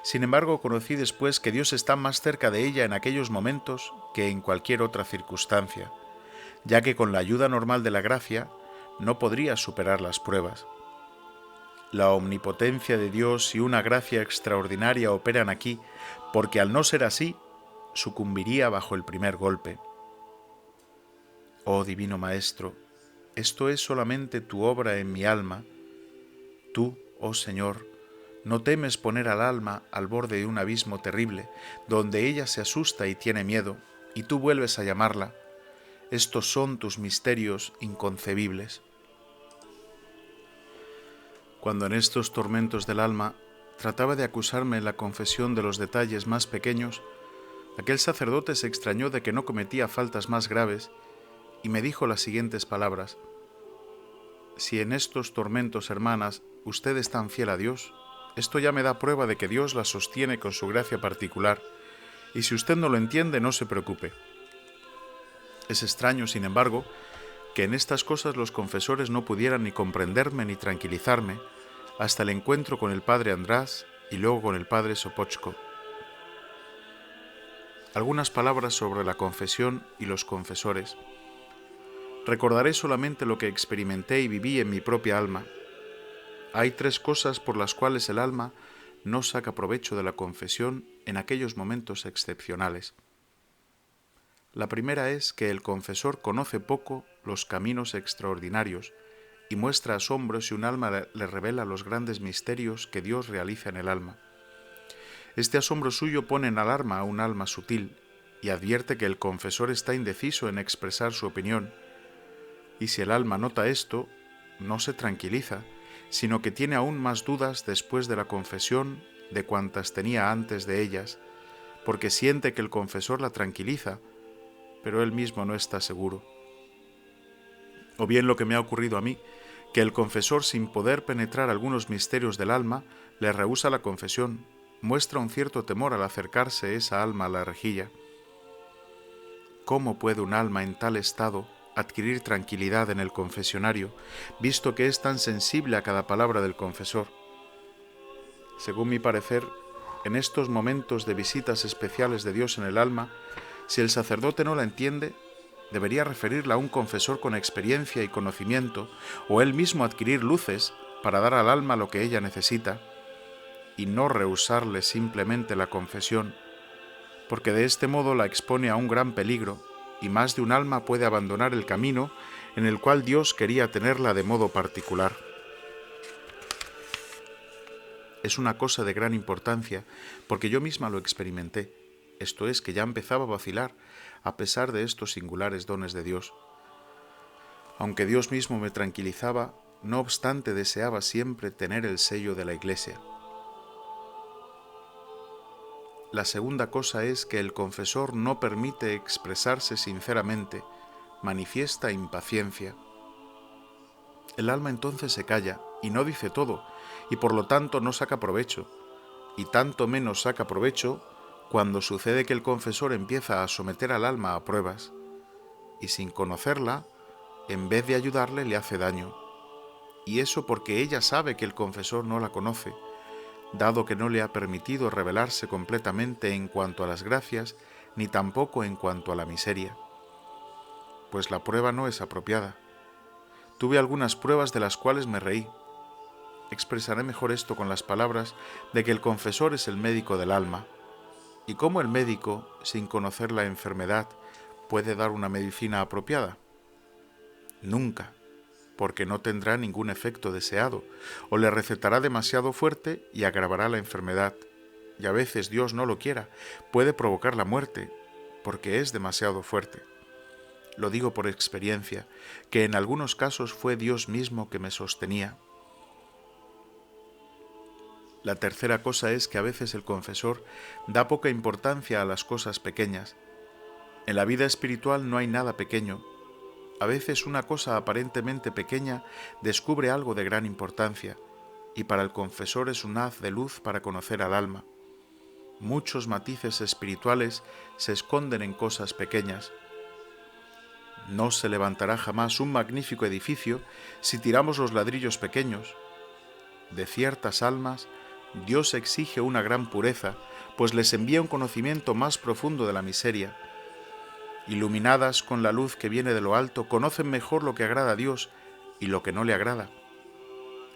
Sin embargo, conocí después que Dios está más cerca de ella en aquellos momentos que en cualquier otra circunstancia, ya que con la ayuda normal de la gracia no podría superar las pruebas. La omnipotencia de Dios y una gracia extraordinaria operan aquí, porque al no ser así, sucumbiría bajo el primer golpe. Oh Divino Maestro, esto es solamente tu obra en mi alma. Tú, oh Señor, no temes poner al alma al borde de un abismo terrible, donde ella se asusta y tiene miedo, y tú vuelves a llamarla. Estos son tus misterios inconcebibles. Cuando en estos tormentos del alma trataba de acusarme en la confesión de los detalles más pequeños, aquel sacerdote se extrañó de que no cometía faltas más graves y me dijo las siguientes palabras: si en estos tormentos, hermanas, usted es tan fiel a Dios, esto ya me da prueba de que Dios la sostiene con su gracia particular, y si usted no lo entiende, no se preocupe. Es extraño, sin embargo, que en estas cosas los confesores no pudieran ni comprenderme ni tranquilizarme hasta el encuentro con el padre András y luego con el padre Sopochko. Algunas palabras sobre la confesión y los confesores. Recordaré solamente lo que experimenté y viví en mi propia alma. Hay 3 cosas por las cuales el alma no saca provecho de la confesión en aquellos momentos excepcionales. La primera es que el confesor conoce poco los caminos extraordinarios y muestra asombro si un alma le revela los grandes misterios que Dios realiza en el alma. Este asombro suyo pone en alarma a un alma sutil y advierte que el confesor está indeciso en expresar su opinión, y si el alma nota esto, no se tranquiliza, sino que tiene aún más dudas después de la confesión de cuantas tenía antes de ellas, porque siente que el confesor la tranquiliza, pero él mismo no está seguro. O bien lo que me ha ocurrido a mí, que el confesor, sin poder penetrar algunos misterios del alma, le rehúsa la confesión, muestra un cierto temor al acercarse esa alma a la rejilla. ¿Cómo puede un alma en tal estado adquirir tranquilidad en el confesionario, visto que es tan sensible a cada palabra del confesor? Según mi parecer, en estos momentos de visitas especiales de Dios en el alma, si el sacerdote no la entiende, debería referirla a un confesor con experiencia y conocimiento, o él mismo adquirir luces para dar al alma lo que ella necesita, y no rehusarle simplemente la confesión, porque de este modo la expone a un gran peligro, y más de un alma puede abandonar el camino en el cual Dios quería tenerla de modo particular. Es una cosa de gran importancia, porque yo misma lo experimenté, esto es, que ya empezaba a vacilar, a pesar de estos singulares dones de Dios. Aunque Dios mismo me tranquilizaba, no obstante deseaba siempre tener el sello de la Iglesia. La segunda cosa es que el confesor no permite expresarse sinceramente, manifiesta impaciencia. El alma entonces se calla y no dice todo, y por lo tanto no saca provecho, y tanto menos saca provecho cuando sucede que el confesor empieza a someter al alma a pruebas, y sin conocerla, en vez de ayudarle, le hace daño. Y eso porque ella sabe que el confesor no la conoce, dado que no le ha permitido revelarse completamente en cuanto a las gracias ni tampoco en cuanto a la miseria, pues la prueba no es apropiada. Tuve algunas pruebas de las cuales me reí. Expresaré mejor esto con las palabras de que el confesor es el médico del alma, y cómo el médico, sin conocer la enfermedad, puede dar una medicina apropiada. Nunca, porque no tendrá ningún efecto deseado, o le recetará demasiado fuerte y agravará la enfermedad, y a veces Dios no lo quiera, puede provocar la muerte, porque es demasiado fuerte. Lo digo por experiencia, que en algunos casos fue Dios mismo que me sostenía. La tercera cosa es que a veces el confesor da poca importancia a las cosas pequeñas. En la vida espiritual no hay nada pequeño. A veces una cosa aparentemente pequeña descubre algo de gran importancia, y para el confesor es un haz de luz para conocer al alma. Muchos matices espirituales se esconden en cosas pequeñas. No se levantará jamás un magnífico edificio si tiramos los ladrillos pequeños. De ciertas almas, Dios exige una gran pureza, pues les envía un conocimiento más profundo de la miseria. Iluminadas con la luz que viene de lo alto, conocen mejor lo que agrada a Dios y lo que no le agrada.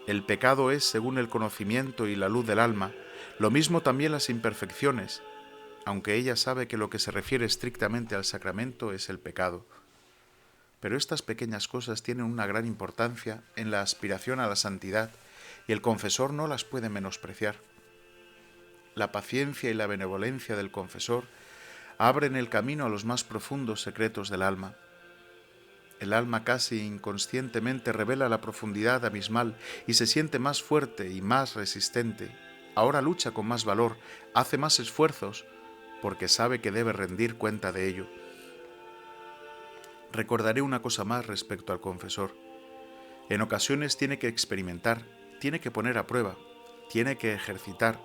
El pecado es según el conocimiento y la luz del alma, lo mismo también las imperfecciones, aunque ella sabe que lo que se refiere estrictamente al sacramento es el pecado. Pero estas pequeñas cosas tienen una gran importancia en la aspiración a la santidad, y el confesor no las puede menospreciar. La paciencia y la benevolencia del confesor abren el camino a los más profundos secretos del alma. El alma casi inconscientemente revela la profundidad abismal y se siente más fuerte y más resistente. Ahora lucha con más valor, hace más esfuerzos, porque sabe que debe rendir cuenta de ello. Recordaré una cosa más respecto al confesor. En ocasiones tiene que experimentar, tiene que poner a prueba, tiene que ejercitar,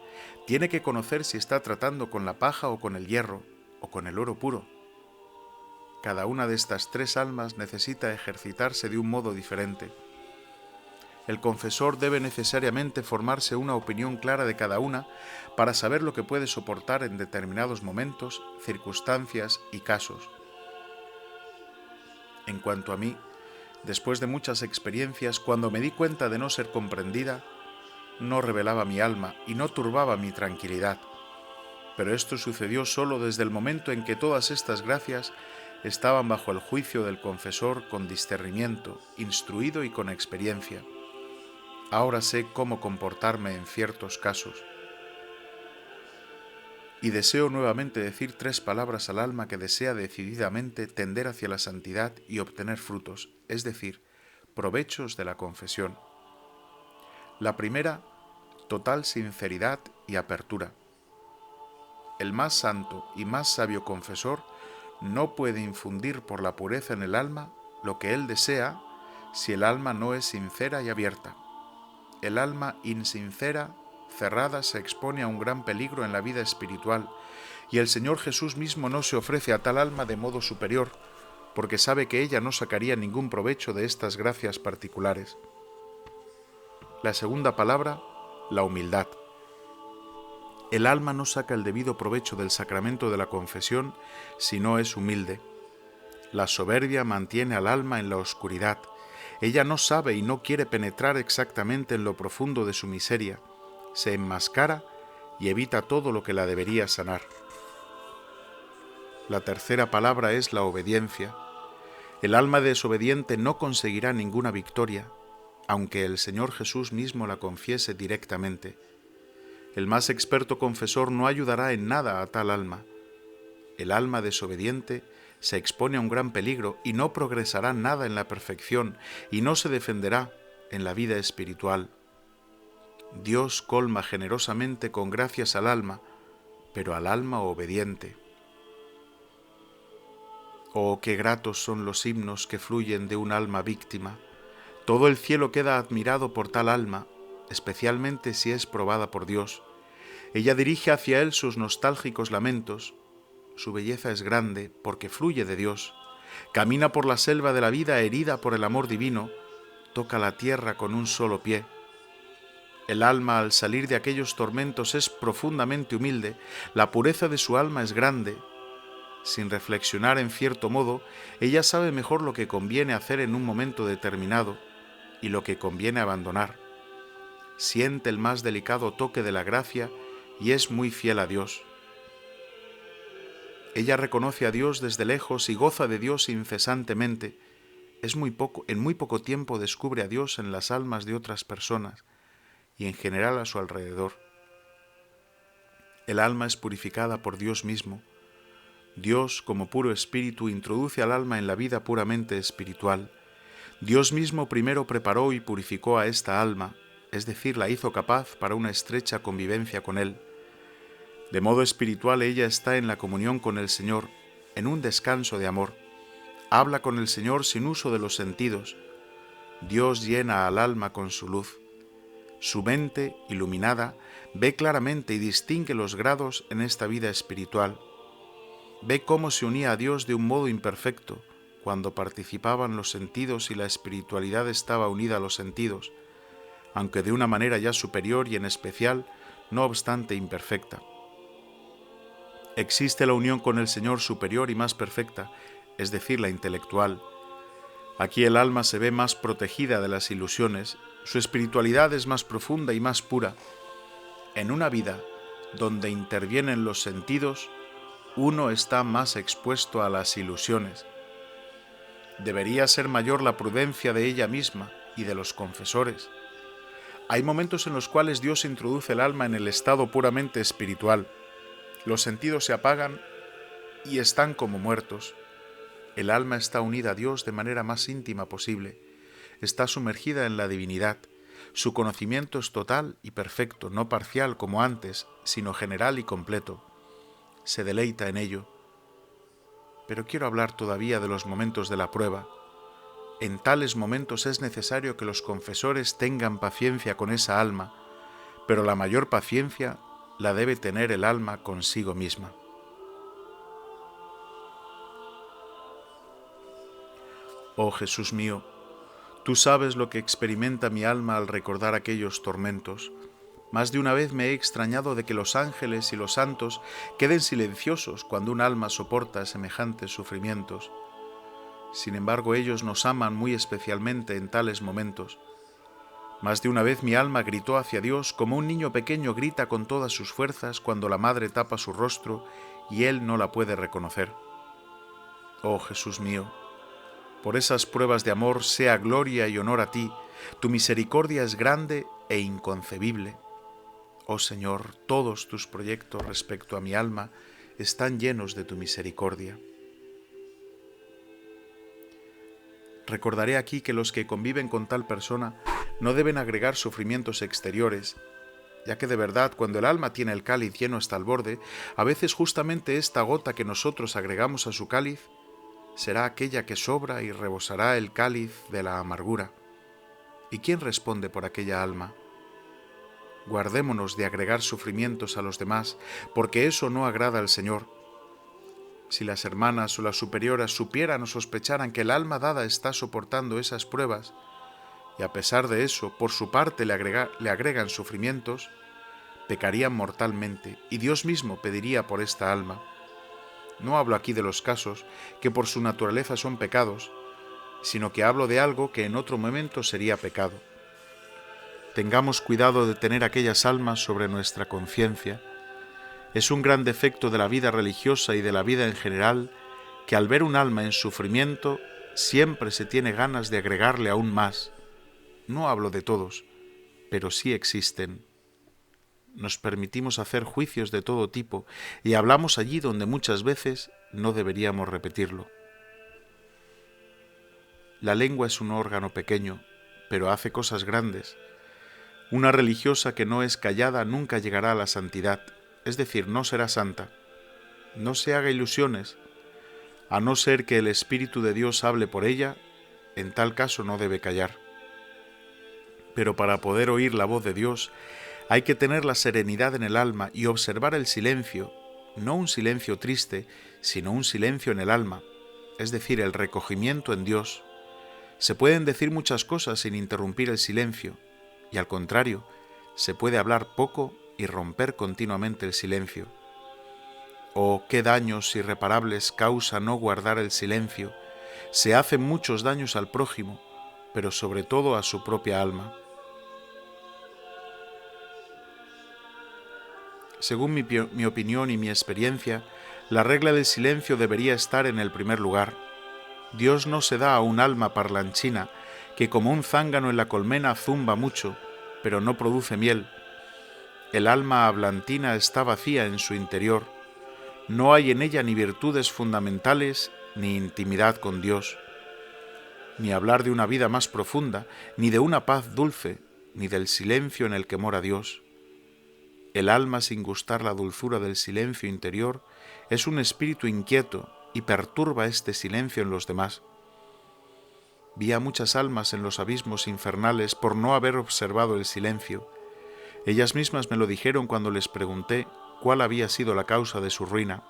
tiene que conocer si está tratando con la paja o con el hierro, o con el oro puro. Cada una de estas tres almas necesita ejercitarse de un modo diferente. El confesor debe necesariamente formarse una opinión clara de cada una para saber lo que puede soportar en determinados momentos, circunstancias y casos. En cuanto a mí, después de muchas experiencias, cuando me di cuenta de no ser comprendida, no revelaba mi alma y no turbaba mi tranquilidad. Pero esto sucedió solo desde el momento en que todas estas gracias estaban bajo el juicio del confesor con discernimiento, instruido y con experiencia. Ahora sé cómo comportarme en ciertos casos. Y deseo nuevamente decir tres palabras al alma que desea decididamente tender hacia la santidad y obtener frutos, es decir, provechos de la confesión. La primera, total sinceridad y apertura. El más santo y más sabio confesor no puede infundir por la pureza en el alma lo que él desea si el alma no es sincera y abierta. El alma insincera, cerrada, se expone a un gran peligro en la vida espiritual, y el Señor Jesús mismo no se ofrece a tal alma de modo superior, porque sabe que ella no sacaría ningún provecho de estas gracias particulares. La segunda palabra, la humildad. El alma no saca el debido provecho del sacramento de la confesión si no es humilde. La soberbia mantiene al alma en la oscuridad. Ella no sabe y no quiere penetrar exactamente en lo profundo de su miseria. Se enmascara y evita todo lo que la debería sanar. La tercera palabra es la obediencia. El alma desobediente no conseguirá ninguna victoria, aunque el Señor Jesús mismo la confiese directamente. El más experto confesor no ayudará en nada a tal alma. El alma desobediente se expone a un gran peligro y no progresará nada en la perfección y no se defenderá en la vida espiritual. Dios colma generosamente con gracias al alma, pero al alma obediente. Oh, qué gratos son los himnos que fluyen de un alma víctima. Todo el cielo queda admirado por tal alma, especialmente si es probada por Dios. Ella dirige hacia él sus nostálgicos lamentos. Su belleza es grande porque fluye de Dios. Camina por la selva de la vida herida por el amor divino. Toca la tierra con un solo pie. El alma al salir de aquellos tormentos es profundamente humilde. La pureza de su alma es grande. sin reflexionar en cierto modo, ella sabe mejor lo que conviene hacer en un momento determinado y lo que conviene abandonar. Siente el más delicado toque de la gracia y es muy fiel a Dios. Ella reconoce a Dios desde lejos y goza de Dios incesantemente. En muy poco tiempo descubre a Dios en las almas de otras personas y en general a su alrededor. El alma es purificada por Dios mismo. Dios, como puro espíritu, introduce al alma en la vida puramente espiritual. Dios mismo primero preparó y purificó a esta alma, es decir, la hizo capaz para una estrecha convivencia con Él. De modo espiritual ella está en la comunión con el Señor, en un descanso de amor. Habla con el Señor sin uso de los sentidos. Dios llena al alma con su luz. Su mente, iluminada, ve claramente y distingue los grados en esta vida espiritual. Ve cómo se unía a Dios de un modo imperfecto, cuando participaban los sentidos y la espiritualidad estaba unida a los sentidos, aunque de una manera ya superior y en especial, no obstante imperfecta. Existe la unión con el Señor superior y más perfecta, es decir, la intelectual. Aquí el alma se ve más protegida de las ilusiones, su espiritualidad es más profunda y más pura. En una vida donde intervienen los sentidos, uno está más expuesto a las ilusiones. Debería ser mayor la prudencia de ella misma y de los confesores. Hay momentos en los cuales Dios introduce el alma en el estado puramente espiritual. Los sentidos se apagan y están como muertos. El alma está unida a Dios de manera más íntima posible. Está sumergida en la divinidad. Su conocimiento es total y perfecto, no parcial como antes, sino general y completo. Se deleita en ello. Pero quiero hablar todavía de los momentos de la prueba. En tales momentos es necesario que los confesores tengan paciencia con esa alma, pero la mayor paciencia la debe tener el alma consigo misma. Oh Jesús mío, tú sabes lo que experimenta mi alma al recordar aquellos tormentos. Más de una vez me he extrañado de que los ángeles y los santos queden silenciosos cuando un alma soporta semejantes sufrimientos. Sin embargo, ellos nos aman muy especialmente en tales momentos. Más de una vez mi alma gritó hacia Dios como un niño pequeño grita con todas sus fuerzas cuando la madre tapa su rostro y él no la puede reconocer. Oh Jesús mío, por esas pruebas de amor sea gloria y honor a ti, tu misericordia es grande e inconcebible. Oh Señor, todos tus proyectos respecto a mi alma están llenos de tu misericordia. Recordaré aquí que los que conviven con tal persona no deben agregar sufrimientos exteriores, ya que de verdad cuando el alma tiene el cáliz lleno hasta el borde, a veces justamente esta gota que nosotros agregamos a su cáliz será aquella que sobra y rebosará el cáliz de la amargura. ¿Y quién responde por aquella alma? Guardémonos de agregar sufrimientos a los demás, porque eso no agrada al Señor. Si las hermanas o las superioras supieran o sospecharan que el alma dada está soportando esas pruebas, y a pesar de eso, por su parte le agregan sufrimientos, pecarían mortalmente, y Dios mismo pediría por esta alma. No hablo aquí de los casos que por su naturaleza son pecados, sino que hablo de algo que en otro momento sería pecado. Tengamos cuidado de tener aquellas almas sobre nuestra conciencia. Es un gran defecto de la vida religiosa y de la vida en general que al ver un alma en sufrimiento siempre se tiene ganas de agregarle aún más. No hablo de todos, pero sí existen. Nos permitimos hacer juicios de todo tipo y hablamos allí donde muchas veces no deberíamos repetirlo. La lengua es un órgano pequeño, pero hace cosas grandes. Una religiosa que no es callada nunca llegará a la santidad, es decir, no será santa. No se haga ilusiones. A no ser que el Espíritu de Dios hable por ella, en tal caso no debe callar. Pero para poder oír la voz de Dios, hay que tener la serenidad en el alma y observar el silencio, no un silencio triste, sino un silencio en el alma, es decir, el recogimiento en Dios. Se pueden decir muchas cosas sin interrumpir el silencio, y al contrario, se puede hablar poco y romper continuamente el silencio. Oh, qué daños irreparables causa no guardar el silencio. Se hacen muchos daños al prójimo, pero sobre todo a su propia alma. Según mi opinión y mi experiencia, la regla del silencio debería estar en el primer lugar. Dios no se da a un alma parlanchina que como un zángano en la colmena zumba mucho, pero no produce miel. El alma hablantina está vacía en su interior. No hay en ella ni virtudes fundamentales ni intimidad con Dios. Ni hablar de una vida más profunda, ni de una paz dulce, ni del silencio en el que mora Dios. El alma sin gustar la dulzura del silencio interior es un espíritu inquieto y perturba este silencio en los demás. Vi a muchas almas en los abismos infernales por no haber observado el silencio. Ellas mismas me lo dijeron cuando les pregunté cuál había sido la causa de su ruina.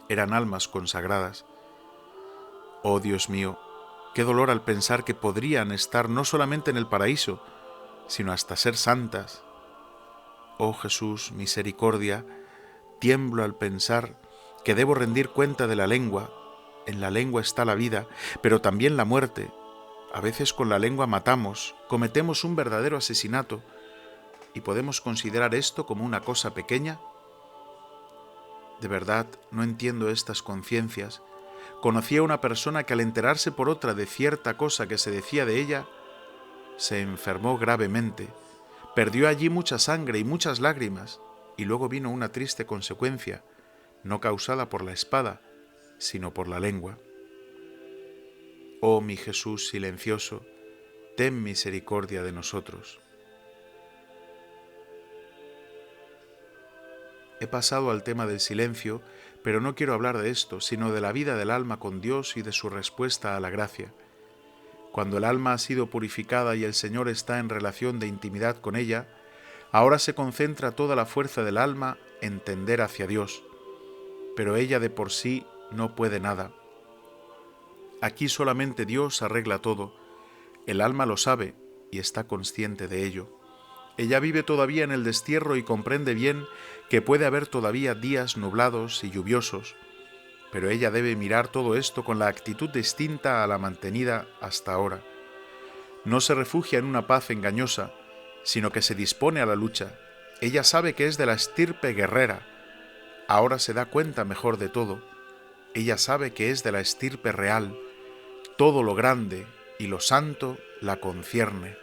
Eran almas consagradas. Oh Dios mío, qué dolor al pensar que podrían estar no solamente en el paraíso, sino hasta ser santas. Oh Jesús, misericordia, tiemblo al pensar que debo rendir cuenta de la lengua. En la lengua está la vida, pero también la muerte. A veces con la lengua matamos, cometemos un verdadero asesinato. ¿Y podemos considerar esto como una cosa pequeña? De verdad, no entiendo estas conciencias. Conocí a una persona que al enterarse por otra de cierta cosa que se decía de ella, se enfermó gravemente. Perdió allí mucha sangre y muchas lágrimas, y luego vino una triste consecuencia, no causada por la espada, sino por la lengua. Oh mi Jesús silencioso, ten misericordia de nosotros. He pasado al tema del silencio, pero no quiero hablar de esto, sino de la vida del alma con Dios y de su respuesta a la gracia. Cuando el alma ha sido purificada y el Señor está en relación de intimidad con ella, ahora se concentra toda la fuerza del alma en tender hacia Dios, pero ella de por sí no puede nada. Aquí solamente Dios arregla todo. El alma lo sabe y está consciente de ello. Ella vive todavía en el destierro y comprende bien que puede haber todavía días nublados y lluviosos, pero ella debe mirar todo esto con la actitud distinta a la mantenida hasta ahora. No se refugia en una paz engañosa, sino que se dispone a la lucha. Ella sabe que es de la estirpe guerrera. Ahora se da cuenta mejor de todo. Ella sabe que es de la estirpe real. Todo lo grande y lo santo la concierne.